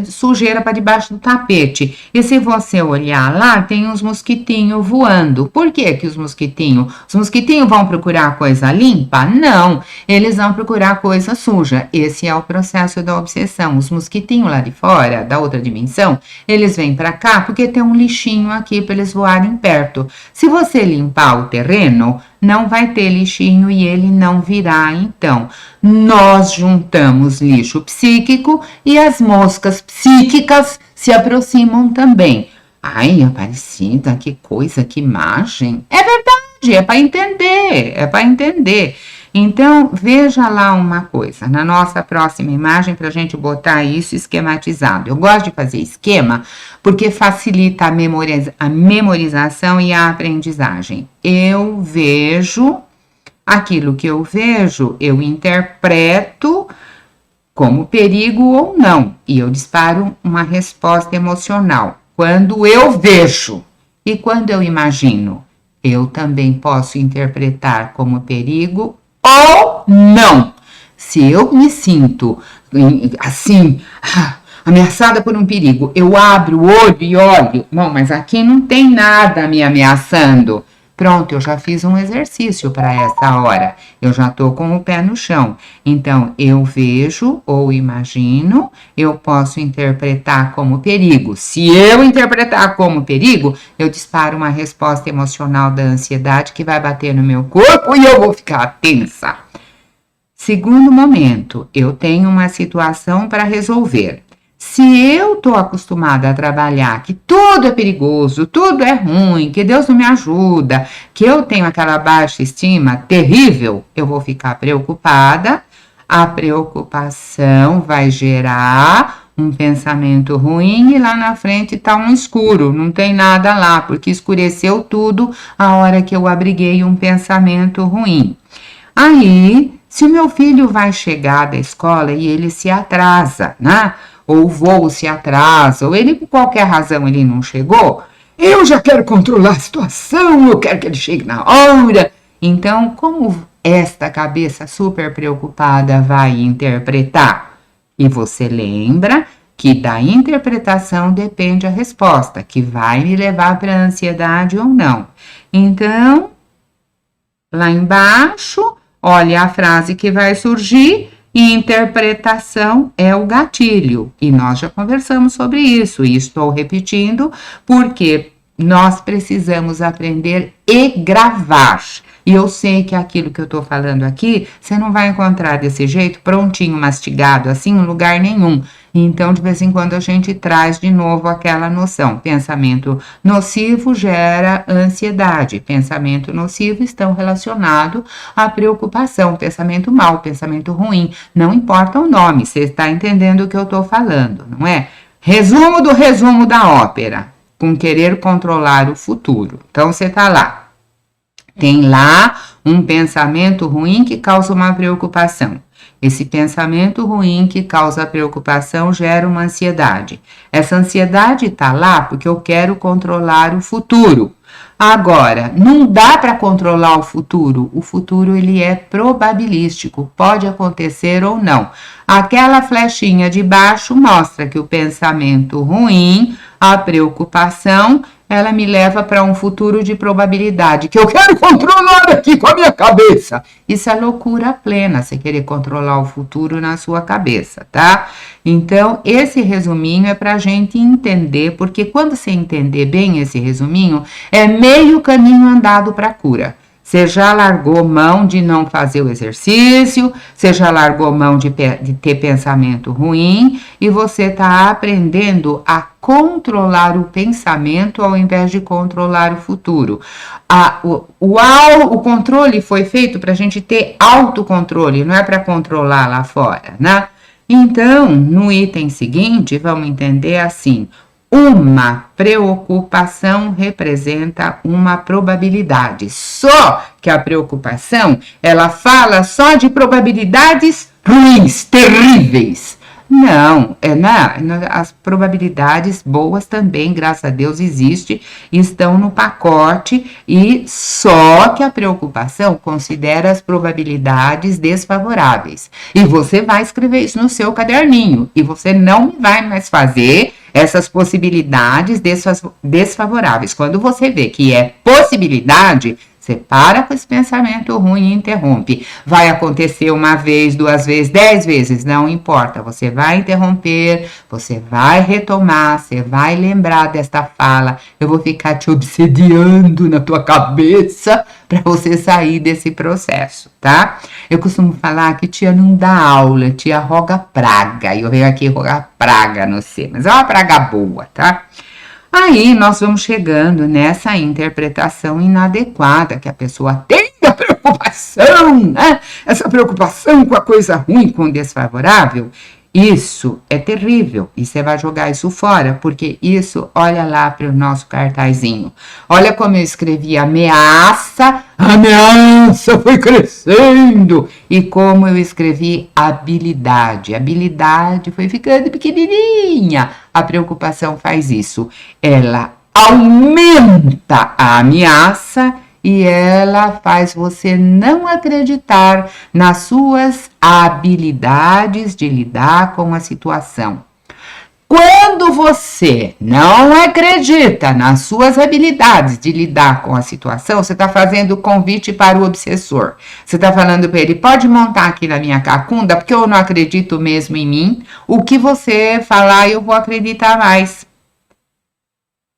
sujeira para debaixo do tapete. E se você olhar lá, tem uns mosquitinhos voando. Por que que os mosquitinhos? Os mosquitinhos vão procurar coisa limpa? Não, eles vão procurar coisa suja. Esse é o processo da obsessão. Os mosquitinhos lá de fora, da outra dimensão, eles vêm para cá porque tem um lixinho aqui para eles voarem perto. Se você limpar o terreno, não vai ter lixinho e ele não virá. Então, nós juntamos lixo psíquico e as moscas psíquicas se aproximam também. Ai, Aparecida, que coisa, que imagem. É verdade, é para entender, é para entender. Então, veja lá uma coisa, na nossa próxima imagem, para a gente botar isso esquematizado. Eu gosto de fazer esquema porque facilita a memorização e a aprendizagem. Eu vejo aquilo que eu vejo, eu interpreto como perigo ou não, e eu disparo uma resposta emocional. Quando eu vejo e quando eu imagino, eu também posso interpretar como perigo ou não. Se eu me sinto assim, ameaçada por um perigo, eu abro o olho e olho, não, mas aqui não tem nada me ameaçando. Pronto, eu já fiz um exercício para essa hora, eu já estou com o pé no chão. Então, eu vejo ou imagino, eu posso interpretar como perigo. Se eu interpretar como perigo, eu disparo uma resposta emocional da ansiedade que vai bater no meu corpo e eu vou ficar tensa. Segundo momento, eu tenho uma situação para resolver. Se eu estou acostumada a trabalhar que tudo é perigoso, tudo é ruim, que Deus não me ajuda, que eu tenho aquela baixa estima terrível, eu vou ficar preocupada. A preocupação vai gerar um pensamento ruim e lá na frente está um escuro, não tem nada lá, porque escureceu tudo a hora que eu abriguei um pensamento ruim. Aí, se o meu filho vai chegar da escola e ele se atrasa, né? Ou o voo se atrasa, ou ele por qualquer razão ele não chegou, eu já quero controlar a situação, eu quero que ele chegue na hora. Então, como esta cabeça super preocupada vai interpretar? E você lembra que da interpretação depende a resposta, que vai me levar para a ansiedade ou não. Então, lá embaixo, olha a frase que vai surgir e interpretação é o gatilho. E nós já conversamos sobre isso e estou repetindo porque nós precisamos aprender e gravar. E eu sei que aquilo que eu estou falando aqui, você não vai encontrar desse jeito, prontinho, mastigado, assim, em lugar nenhum. Então, de vez em quando, a gente traz de novo aquela noção. Pensamento nocivo gera ansiedade. Pensamento nocivo estão relacionados à preocupação. Pensamento mal, pensamento ruim. Não importa o nome, você está entendendo o que eu estou falando, não é? Resumo do resumo da ópera, com querer controlar o futuro. Então, você está lá. Tem lá um pensamento ruim que causa uma preocupação. Esse pensamento ruim que causa preocupação gera uma ansiedade. Essa ansiedade está lá porque eu quero controlar o futuro. Agora, não dá para controlar o futuro. O futuro ele é probabilístico, pode acontecer ou não. Aquela flechinha de baixo mostra que o pensamento ruim, a preocupação, ela me leva para um futuro de probabilidade, que eu quero controlar aqui com a minha cabeça. Isso é loucura plena, você querer controlar o futuro na sua cabeça, tá? Então, esse resuminho é para a gente entender, porque quando você entender bem esse resuminho, é meio caminho andado para a cura. Você já largou mão de não fazer o exercício, você já largou mão de ter pensamento ruim e você está aprendendo a controlar o pensamento ao invés de controlar o futuro. O controle foi feito para a gente ter autocontrole, não é para controlar lá fora, né? Então, no item seguinte, vamos entender assim: uma preocupação representa uma probabilidade. Só que a preocupação, ela fala só de probabilidades ruins, terríveis. Não, as probabilidades boas também, graças a Deus, existem, estão no pacote e só que a preocupação considera as probabilidades desfavoráveis. E você vai escrever isso no seu caderninho e você não vai mais fazer essas possibilidades desfavoráveis. Quando você vê que é possibilidade, você para com esse pensamento ruim e interrompe. Vai acontecer uma vez, 2 vezes, 10 vezes, não importa. Você vai interromper, você vai retomar, você vai lembrar desta fala. Eu vou ficar te obsediando na tua cabeça para você sair desse processo, tá? Eu costumo falar que tia não dá aula, tia roga praga. E eu venho aqui rogar praga no C, mas é uma praga boa, tá? Aí nós vamos chegando nessa interpretação inadequada que a pessoa tem da preocupação, né? Essa preocupação com a coisa ruim, com o desfavorável. Isso é terrível e você vai jogar isso fora, porque isso, olha lá para o nosso cartazinho. Olha como eu escrevi ameaça, a ameaça foi crescendo. E como eu escrevi habilidade, habilidade foi ficando pequenininha. A preocupação faz isso, ela aumenta a ameaça e ela faz você não acreditar nas suas habilidades de lidar com a situação. Quando você não acredita nas suas habilidades de lidar com a situação, você está fazendo o convite para o obsessor. Você está falando para ele, pode montar aqui na minha cacunda, porque eu não acredito mesmo em mim. O que você falar, eu vou acreditar mais.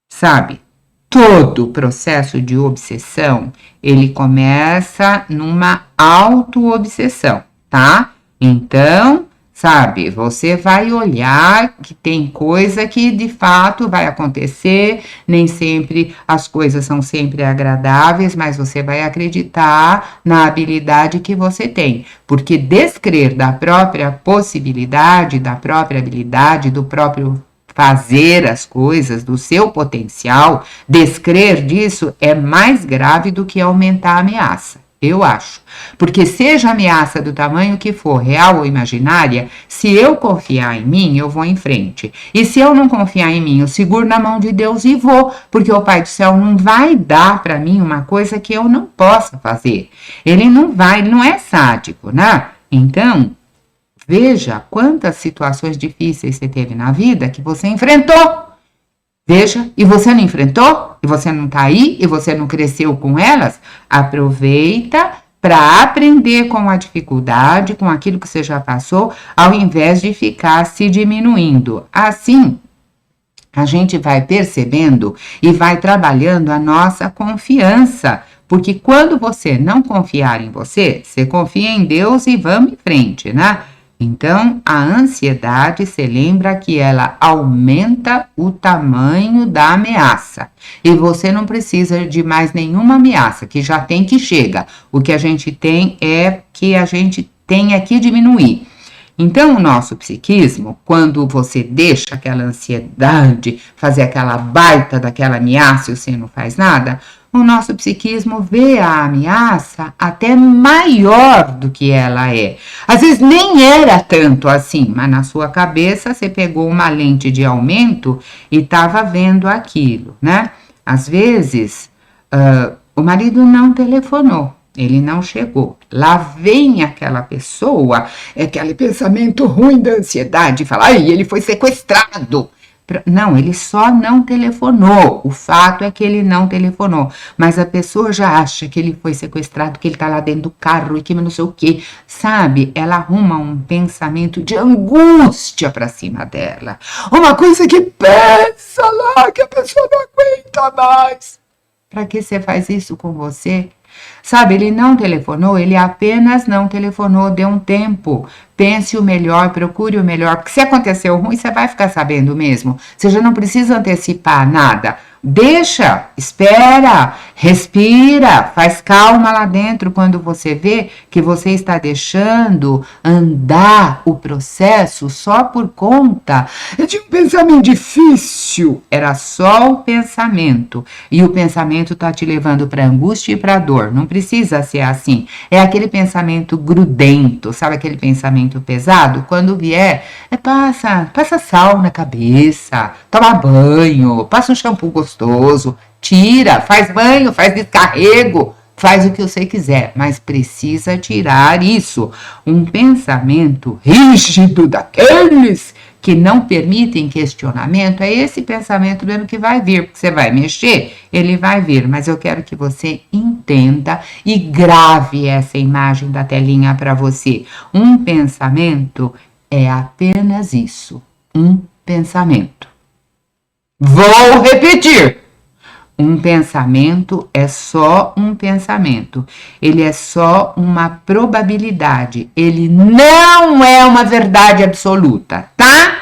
Sabe? Todo processo de obsessão, ele começa numa auto-obsessão, tá? Então, sabe, você vai olhar que tem coisa que de fato vai acontecer, nem sempre as coisas são sempre agradáveis, mas você vai acreditar na habilidade que você tem, porque descrer da própria possibilidade, da própria habilidade, do próprio fazer as coisas, do seu potencial, descrer disso é mais grave do que aumentar a ameaça, eu acho. Porque seja a ameaça do tamanho que for, real ou imaginária, se eu confiar em mim, eu vou em frente. E se eu não confiar em mim, eu seguro na mão de Deus e vou, porque o Pai do Céu não vai dar para mim uma coisa que eu não possa fazer. Ele não vai, ele não é sádico, né? Então, veja quantas situações difíceis você teve na vida que você enfrentou. Veja, e você não enfrentou? E você não tá aí? E você não cresceu com elas? Aproveita para aprender com a dificuldade, com aquilo que você já passou, ao invés de ficar se diminuindo. Assim, a gente vai percebendo e vai trabalhando a nossa confiança. Porque quando você não confiar em você, você confia em Deus e vamos em frente, né? Então, a ansiedade, se lembra que ela aumenta o tamanho da ameaça. E você não precisa de mais nenhuma ameaça, que já tem que chega. O que a gente tem é que a gente tenha que diminuir. Então, o nosso psiquismo, quando você deixa aquela ansiedade fazer aquela baita daquela ameaça e você não faz nada, o nosso psiquismo vê a ameaça até maior do que ela é. Às vezes nem era tanto assim, mas na sua cabeça você pegou uma lente de aumento e estava vendo aquilo, né? Às vezes, o marido não telefonou. Ele não chegou. Lá vem aquela pessoa, aquele pensamento ruim da ansiedade, fala, ai, ele foi sequestrado. Não, ele só não telefonou. O fato é que ele não telefonou. Mas a pessoa já acha que ele foi sequestrado, que ele tá lá dentro do carro e que não sei o quê. Sabe? Ela arruma um pensamento de angústia pra cima dela. Uma coisa que pensa lá, que a pessoa não aguenta mais. Pra que você faz isso com você? Sabe, ele não telefonou, ele apenas não telefonou, deu um tempo. Pense o melhor, procure o melhor, porque se aconteceu ruim, você vai ficar sabendo mesmo. Você já não precisa antecipar nada. Deixa, espera, respira, faz calma lá dentro quando você vê que você está deixando andar o processo só por conta de um pensamento difícil. Era só o pensamento e o pensamento está te levando para angústia e para dor. Não precisa ser assim. É aquele pensamento grudento, sabe aquele pensamento pesado? Quando vier, passa sal na cabeça, toma banho, passa um shampoo gostoso, tira, faz banho, faz descarrego, faz o que você quiser, mas precisa tirar isso. Um pensamento rígido daqueles que não permitem questionamento, é esse pensamento mesmo que vai vir, porque você vai mexer, ele vai vir, mas eu quero que você entenda e grave essa imagem da telinha para você. Um pensamento é apenas isso, um pensamento. Vou repetir. Um pensamento é só um pensamento. Ele é só uma probabilidade. Ele não é uma verdade absoluta, tá?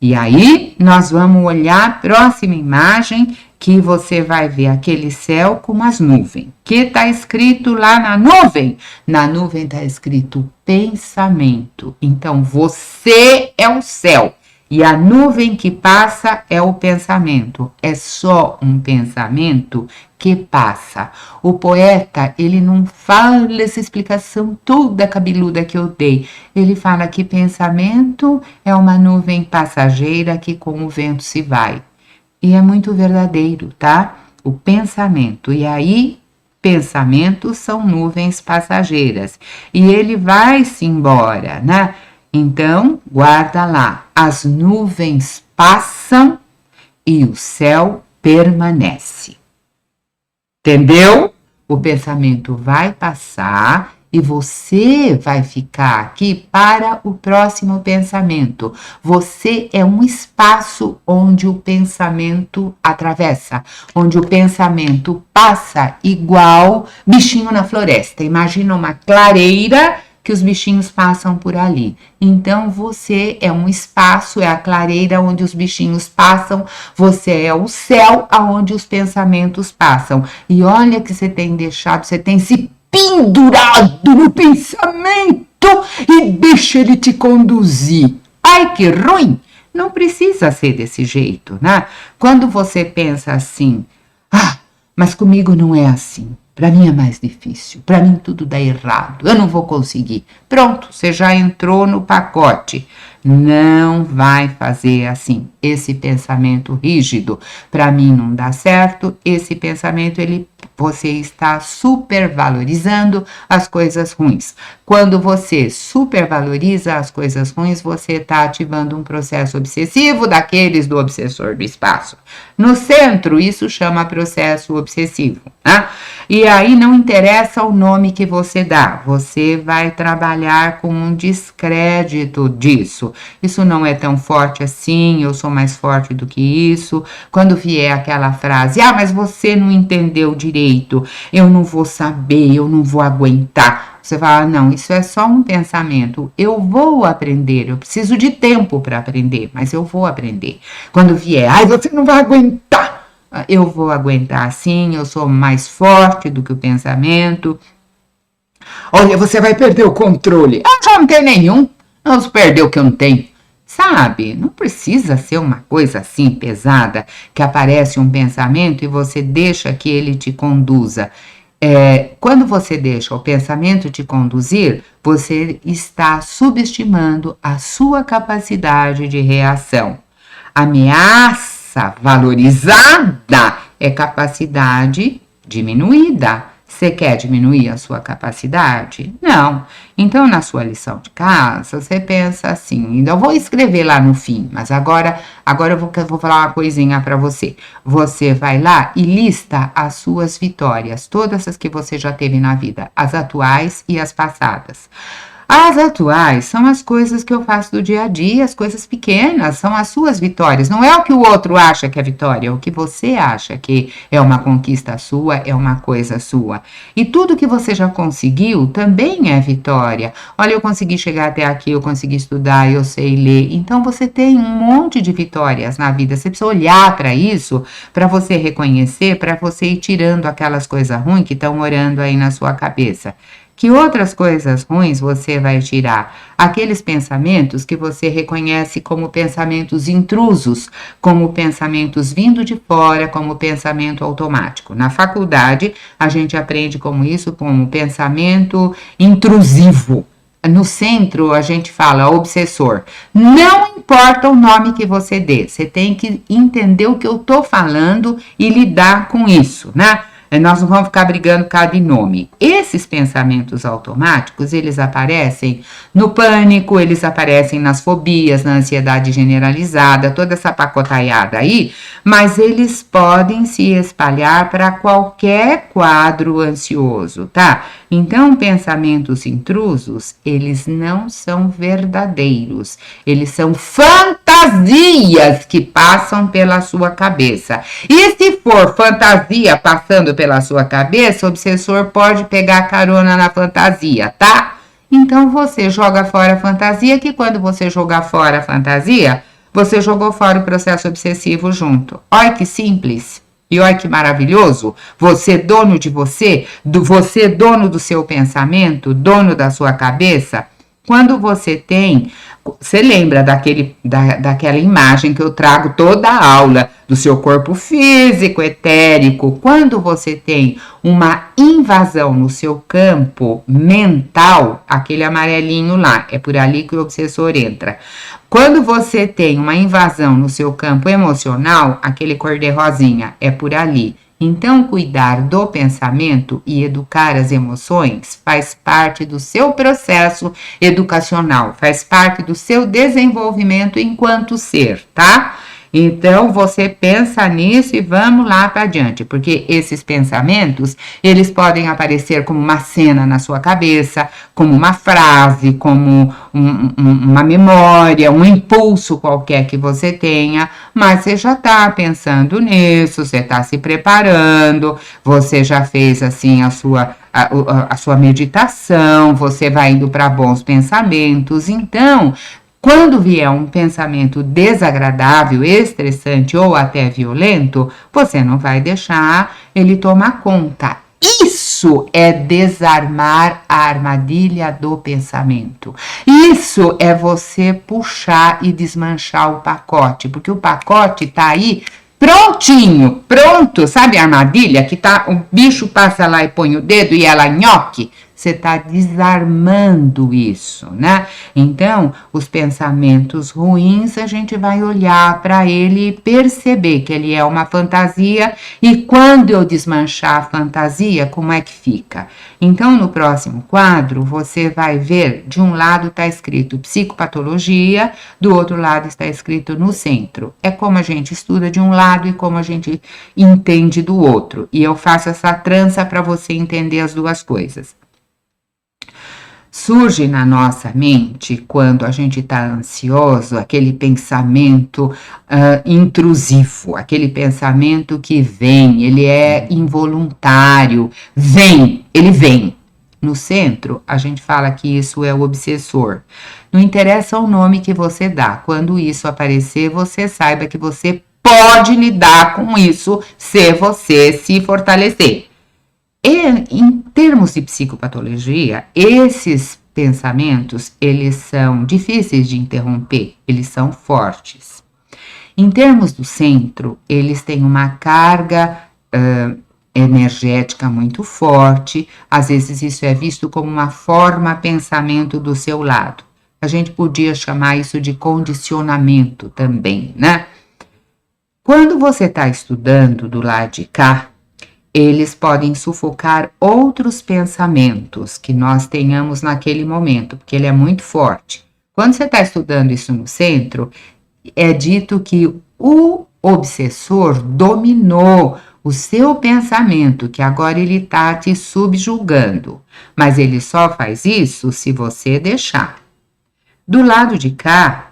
E aí, nós vamos olhar a próxima imagem que você vai ver aquele céu com umas nuvens. Que tá escrito lá na nuvem? Na nuvem tá escrito pensamento. Então, você é o céu. E a nuvem que passa é o pensamento. É só um pensamento que passa. O poeta, ele não fala essa explicação toda cabeluda que eu dei. Ele fala que pensamento é uma nuvem passageira que com o vento se vai. E é muito verdadeiro, tá? O pensamento. E aí, pensamentos são nuvens passageiras. E ele vai-se embora, né? Então, guarda lá, as nuvens passam e o céu permanece. Entendeu? O pensamento vai passar e você vai ficar aqui para o próximo pensamento. Você é um espaço onde o pensamento atravessa, onde o pensamento passa igual bichinho na floresta. Imagina uma clareira que os bichinhos passam por ali. Então, você é um espaço, é a clareira onde os bichinhos passam, você é o céu aonde os pensamentos passam. E olha que você tem deixado, você tem se pendurado no pensamento e deixa ele te conduzir. Ai, que ruim! Não precisa ser desse jeito, né? Quando você pensa assim, mas comigo não é assim. Para mim é mais difícil, para mim tudo dá errado, eu não vou conseguir. Pronto, você já entrou no pacote. Não vai fazer assim. Esse pensamento rígido, para mim não dá certo. Esse pensamento, você está supervalorizando as coisas ruins. Quando você supervaloriza as coisas ruins, você está ativando um processo obsessivo daqueles do obsessor do espaço. No centro, isso chama processo obsessivo, né? E aí não interessa o nome que você dá, você vai trabalhar com um descrédito disso. Isso não é tão forte assim, eu sou mais forte do que isso. Quando vier aquela frase, mas você não entendeu direito, eu não vou saber, eu não vou aguentar. Você fala, não, isso é só um pensamento, eu vou aprender, eu preciso de tempo para aprender, mas eu vou aprender. Quando vier, você não vai aguentar, eu vou aguentar sim, eu sou mais forte do que o pensamento. Olha, você vai perder o controle. Já não tenho nenhum, vamos perder o que eu não tenho. Sabe, não precisa ser uma coisa assim pesada, que aparece um pensamento e você deixa que ele te conduza. Quando você deixa o pensamento te conduzir, você está subestimando a sua capacidade de reação. Ameaça valorizada é capacidade diminuída. Você quer diminuir a sua capacidade? Não. Então, na sua lição de casa, você pensa assim, ainda eu vou escrever lá no fim, mas agora eu vou falar uma coisinha para você. Você vai lá e lista as suas vitórias, todas as que você já teve na vida, as atuais e as passadas. As atuais são as coisas que eu faço do dia a dia, as coisas pequenas, são as suas vitórias. Não é o que o outro acha que é vitória, é o que você acha que é uma conquista sua, é uma coisa sua. E tudo que você já conseguiu também é vitória. Olha, eu consegui chegar até aqui, eu consegui estudar, eu sei ler. Então você tem um monte de vitórias na vida. Você precisa olhar para isso, para você reconhecer, para você ir tirando aquelas coisas ruins que estão morando aí na sua cabeça. Que outras coisas ruins você vai tirar? Aqueles pensamentos que você reconhece como pensamentos intrusos, como pensamentos vindo de fora, como pensamento automático. Na faculdade, a gente aprende como isso, como pensamento intrusivo. No centro, a gente fala obsessor. Não importa o nome que você dê, você tem que entender o que eu estou falando e lidar com isso, né? Nós não vamos ficar brigando por causa de nome. Esses pensamentos automáticos, eles aparecem no pânico, eles aparecem nas fobias, na ansiedade generalizada, toda essa pacotaiada aí, mas eles podem se espalhar para qualquer quadro ansioso, tá? Então, pensamentos intrusos, eles não são verdadeiros, eles são fantasias que passam pela sua cabeça. E se for fantasia passando pela sua cabeça, o obsessor pode pegar carona na fantasia, tá? Então, você joga fora a fantasia, que quando você jogar fora a fantasia, você jogou fora o processo obsessivo junto. Olha que simples. E olha que maravilhoso, você dono de você dono do seu pensamento, dono da sua cabeça. Quando você lembra daquela imagem que eu trago toda a aula, do seu corpo físico, etérico. Quando você tem uma invasão no seu campo mental, aquele amarelinho lá, é por ali que o obsessor entra. Quando você tem uma invasão no seu campo emocional, aquele cor de rosinha, é por ali. Então, cuidar do pensamento e educar as emoções faz parte do seu processo educacional, faz parte do seu desenvolvimento enquanto ser, tá? Então, você pensa nisso e vamos lá para adiante, porque esses pensamentos, eles podem aparecer como uma cena na sua cabeça, como uma frase, como uma memória, um impulso qualquer que você tenha, mas você já está pensando nisso, você está se preparando, você já fez assim a sua meditação, você vai indo para bons pensamentos. Então, quando vier um pensamento desagradável, estressante ou até violento, você não vai deixar ele tomar conta. Isso é desarmar a armadilha do pensamento. Isso é você puxar e desmanchar o pacote, porque o pacote está aí prontinho, pronto. Sabe a armadilha que tá, o bicho passa lá e põe o dedo e ela nhoque? Você está desarmando isso, né? Então, os pensamentos ruins, a gente vai olhar para ele e perceber que ele é uma fantasia, e quando eu desmanchar a fantasia, como é que fica? Então, no próximo quadro, você vai ver, de um lado está escrito psicopatologia, do outro lado está escrito no centro. É como a gente estuda de um lado e como a gente entende do outro. E eu faço essa trança para você entender as duas coisas. Surge na nossa mente, quando a gente está ansioso, aquele pensamento intrusivo, aquele pensamento que vem, ele é involuntário, ele vem. No centro, a gente fala que isso é o obsessor. Não interessa o nome que você dá, quando isso aparecer, você saiba que você pode lidar com isso se você se fortalecer. E, em termos de psicopatologia, esses pensamentos, eles são difíceis de interromper, eles são fortes. Em termos do centro, eles têm uma carga energética muito forte, às vezes isso é visto como uma forma pensamento do seu lado. A gente podia chamar isso de condicionamento também, né? Quando você está estudando do lado de cá, eles podem sufocar outros pensamentos que nós tenhamos naquele momento, porque ele é muito forte. Quando você está estudando isso no centro, é dito que o obsessor dominou o seu pensamento, que agora ele está te subjugando. Mas ele só faz isso se você deixar. Do lado de cá,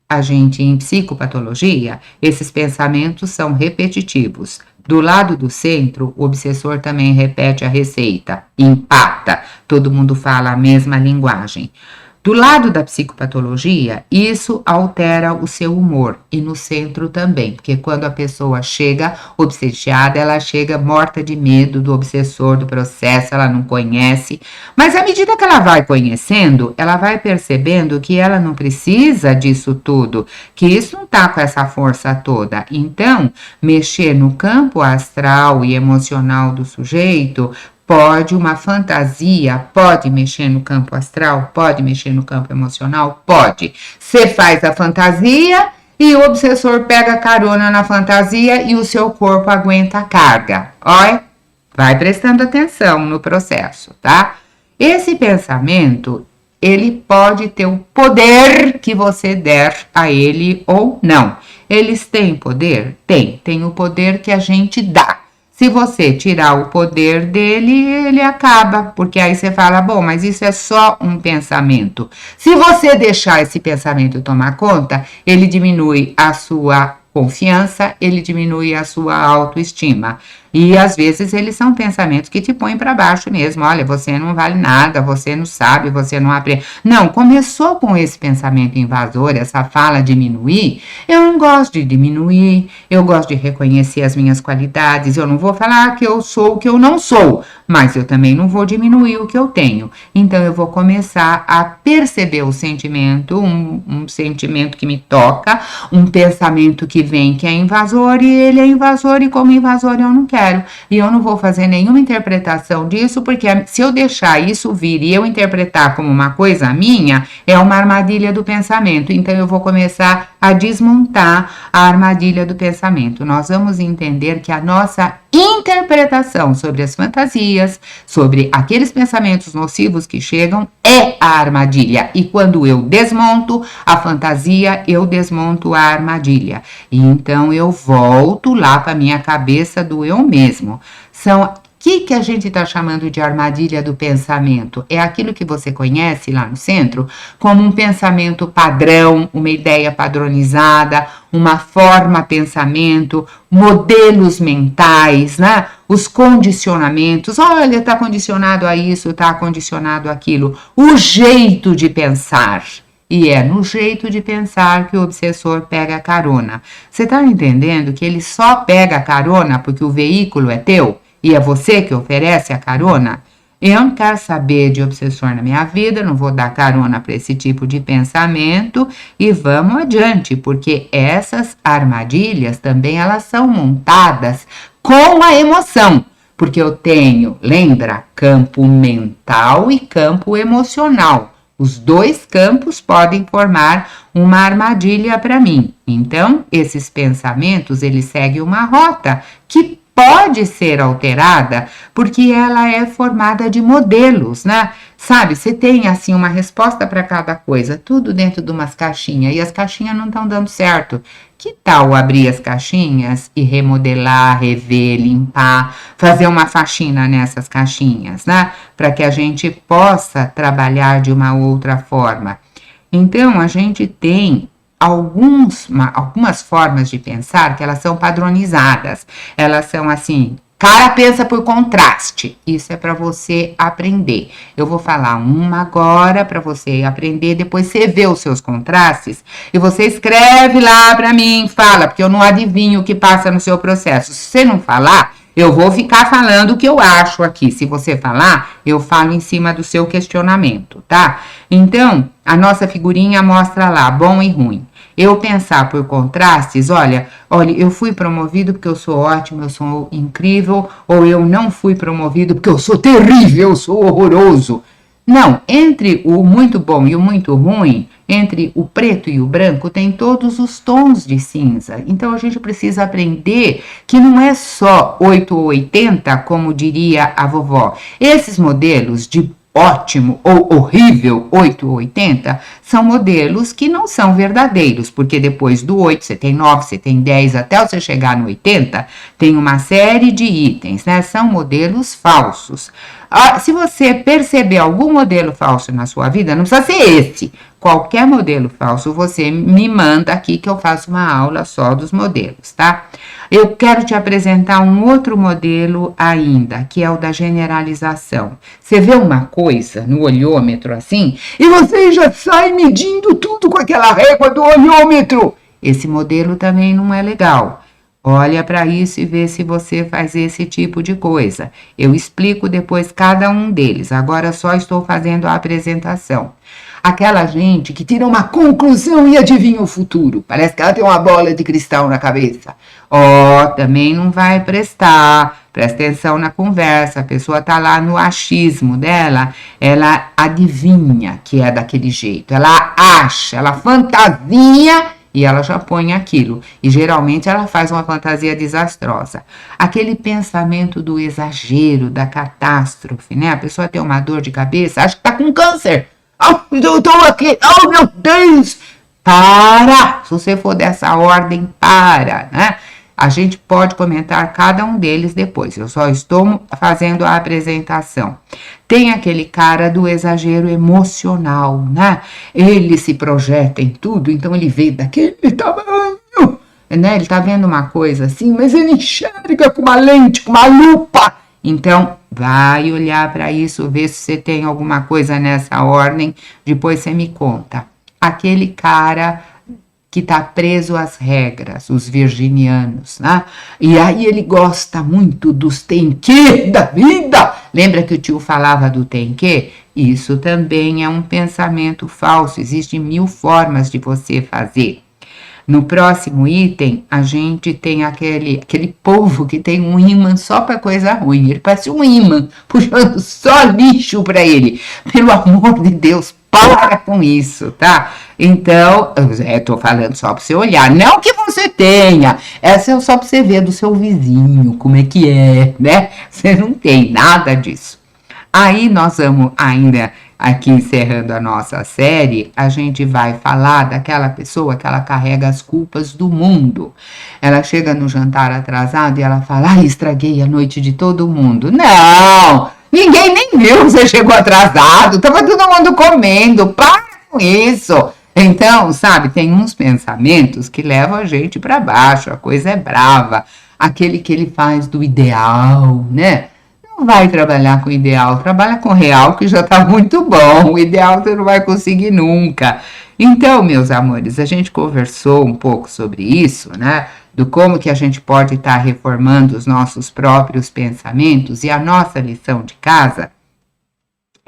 a gente, em psicopatologia, esses pensamentos são repetitivos. Do lado do centro, o obsessor também repete a receita, empata, todo mundo fala a mesma linguagem. Do lado da psicopatologia, isso altera o seu humor, e no centro também, porque quando a pessoa chega obsediada, ela chega morta de medo do obsessor, do processo, ela não conhece, mas à medida que ela vai conhecendo, ela vai percebendo que ela não precisa disso tudo, que isso não está com essa força toda. Então, mexer no campo astral e emocional do sujeito, pode, uma fantasia pode mexer no campo astral, pode mexer no campo emocional, pode. Você faz a fantasia e o obsessor pega carona na fantasia e o seu corpo aguenta a carga. Olha, vai prestando atenção no processo, tá? Esse pensamento, ele pode ter o poder que você der a ele ou não. Eles têm poder? Tem o poder que a gente dá. Se você tirar o poder dele, ele acaba, porque aí você fala, bom, mas isso é só um pensamento. Se você deixar esse pensamento tomar conta, ele diminui a sua confiança, ele diminui a sua autoestima. E às vezes eles são pensamentos que te põem para baixo mesmo. Olha, você não vale nada, você não sabe, você não aprende. Não, começou com esse pensamento invasor, essa fala diminuir. Eu não gosto de diminuir, eu gosto de reconhecer as minhas qualidades. Eu não vou falar que eu sou o que eu não sou, mas eu também não vou diminuir o que eu tenho. Então eu vou começar a perceber o sentimento, um sentimento que me toca, um pensamento que vem que é invasor, e ele é invasor, e como invasor eu não quero. E eu não vou fazer nenhuma interpretação disso, porque se eu deixar isso vir e eu interpretar como uma coisa minha, é uma armadilha do pensamento. Então eu vou começar a desmontar a armadilha do pensamento. Nós vamos entender que a nossa interpretação sobre as fantasias, sobre aqueles pensamentos nocivos que chegam, é a armadilha. E quando eu desmonto a fantasia, eu desmonto a armadilha. E então eu volto lá para minha cabeça do eu mesmo. São que a gente está chamando de armadilha do pensamento? É aquilo que você conhece lá no centro como um pensamento padrão, uma ideia padronizada, uma forma pensamento, modelos mentais, né? Os condicionamentos, olha, está condicionado a isso, está condicionado àquilo. O jeito de pensar. E é no jeito de pensar que o obsessor pega a carona. Você está entendendo que ele só pega a carona porque o veículo é teu? E é você que oferece a carona? Eu não quero saber de obsessor na minha vida, não vou dar carona para esse tipo de pensamento e vamos adiante, porque essas armadilhas também elas são montadas com a emoção. Porque eu tenho, lembra, campo mental e campo emocional. Os dois campos podem formar uma armadilha para mim. Então, esses pensamentos, eles seguem uma rota que pode ser alterada porque ela é formada de modelos, né? Sabe, você tem assim uma resposta para cada coisa, tudo dentro de umas caixinhas, e as caixinhas não estão dando certo. Que tal abrir as caixinhas e remodelar, rever, limpar, fazer uma faxina nessas caixinhas, né? Para que a gente possa trabalhar de uma outra forma. Então, a gente tem algumas formas de pensar que elas são padronizadas. Elas são assim, cara pensa por contraste. Isso é para você aprender. Eu vou falar uma agora para você aprender, depois você vê os seus contrastes e você escreve lá para mim, fala, porque eu não adivinho o que passa no seu processo. Se você não falar, eu vou ficar falando o que eu acho aqui. Se você falar, eu falo em cima do seu questionamento, tá? Então, a nossa figurinha mostra lá, bom e ruim. Eu pensar por contrastes, olha, eu fui promovido porque eu sou ótimo, eu sou incrível, ou eu não fui promovido porque eu sou terrível, eu sou horroroso. Não, entre o muito bom e o muito ruim, entre o preto e o branco, tem todos os tons de cinza. Então a gente precisa aprender que não é só 8 ou 80, como diria a vovó. Esses modelos de ótimo ou horrível 8 ou 80 são modelos que não são verdadeiros, porque depois do 8 você tem 9, você tem 10, até você chegar no 80, tem uma série de itens, né? São modelos falsos. Se você perceber algum modelo falso na sua vida, não precisa ser esse. Qualquer modelo falso, você me manda aqui que eu faço uma aula só dos modelos, tá? Eu quero te apresentar um outro modelo ainda, que é o da generalização. Você vê uma coisa no olhômetro assim, e você já sai medindo tudo com aquela régua do olhômetro. Esse modelo também não é legal. Olha para isso e vê se você faz esse tipo de coisa. Eu explico depois cada um deles. Agora só estou fazendo a apresentação. Aquela gente que tira uma conclusão e adivinha o futuro. Parece que ela tem uma bola de cristal na cabeça. Também não vai prestar. Presta atenção na conversa. A pessoa está lá no achismo dela. Ela adivinha que é daquele jeito. Ela acha, ela fantasia e ela já põe aquilo. E geralmente ela faz uma fantasia desastrosa. Aquele pensamento do exagero, da catástrofe, né? A pessoa tem uma dor de cabeça, acha que está com câncer. Eu estou aqui, meu Deus! Para! Se você for dessa ordem, para, né? A gente pode comentar cada um deles depois. Eu só estou fazendo a apresentação. Tem aquele cara do exagero emocional, né? Ele se projeta em tudo, então ele vê daquele tamanho, né? Ele tá vendo uma coisa assim, mas ele enxerga com uma lente, com uma lupa. Então, vai olhar para isso, ver se você tem alguma coisa nessa ordem, depois você me conta. Aquele cara que está preso às regras, os virginianos, né? E aí ele gosta muito dos tem que da vida. Lembra que o tio falava do tem que? Isso também é um pensamento falso, existem 1000 formas de você fazer. No próximo item, a gente tem aquele povo que tem um ímã só para coisa ruim. Ele parece um ímã, puxando só lixo para ele. Pelo amor de Deus, para com isso, tá? Então, eu tô falando só para você olhar. Não que você tenha. Essa é só para você ver do seu vizinho, como é que é, né? Você não tem nada disso. Aí nós vamos ainda... Aqui encerrando a nossa série, a gente vai falar daquela pessoa que ela carrega as culpas do mundo. Ela chega no jantar atrasado e ela fala, estraguei a noite de todo mundo. Não, ninguém nem viu que você chegou atrasado, estava todo mundo comendo, para com isso. Então, sabe, tem uns pensamentos que levam a gente para baixo, a coisa é brava. Aquele que ele faz do ideal, né? Não vai trabalhar com o ideal, trabalha com o real, que já está muito bom. O ideal você não vai conseguir nunca. Então, meus amores, a gente conversou um pouco sobre isso, né? Do como que a gente pode estar reformando os nossos próprios pensamentos. E a nossa lição de casa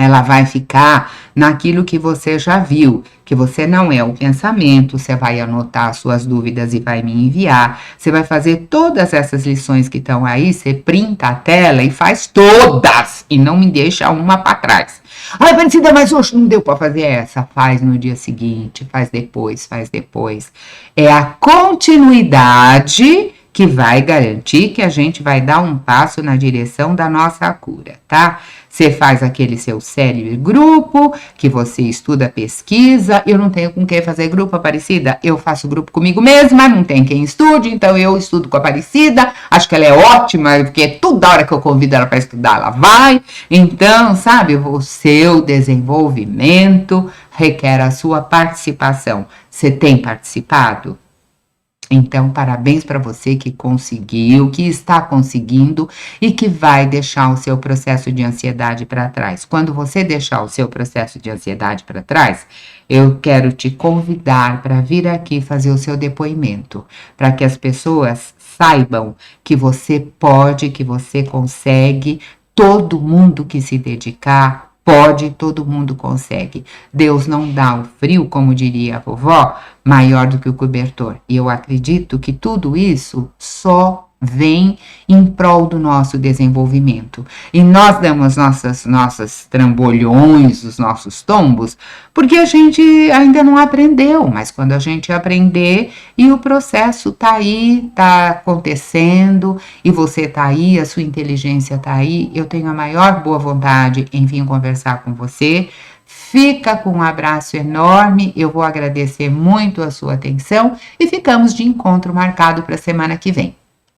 ela vai ficar naquilo que você já viu, que você não é o pensamento, você vai anotar suas dúvidas e vai me enviar, você vai fazer todas essas lições que estão aí, você printa a tela e faz todas, e não me deixa uma para trás. Ai, Aparecida, mas hoje não deu para fazer essa. Faz no dia seguinte, faz depois, faz depois. É a continuidade que vai garantir que a gente vai dar um passo na direção da nossa cura, tá? Você faz aquele seu cérebro grupo, que você estuda, pesquisa. Eu não tenho com quem fazer grupo, Aparecida. Eu faço grupo comigo mesma, não tem quem estude, então eu estudo com a Aparecida. Acho que ela é ótima, porque toda hora que eu convido ela para estudar, ela vai. Então, sabe, o seu desenvolvimento requer a sua participação. Você tem participado? Então, parabéns para você que conseguiu, que está conseguindo e que vai deixar o seu processo de ansiedade para trás. Quando você deixar o seu processo de ansiedade para trás, eu quero te convidar para vir aqui fazer o seu depoimento, para que as pessoas saibam que você pode, que você consegue, todo mundo que se dedicar pode, todo mundo consegue. Deus não dá o frio, como diria a vovó, maior do que o cobertor. E eu acredito que tudo isso só vem em prol do nosso desenvolvimento. E nós damos nossas trambolhões, os nossos tombos, porque a gente ainda não aprendeu, mas quando a gente aprender e o processo tá aí, tá acontecendo, e você tá aí, a sua inteligência tá aí, eu tenho a maior boa vontade em vir conversar com você. Fica com um abraço enorme, eu vou agradecer muito a sua atenção e ficamos de encontro marcado para a semana que vem.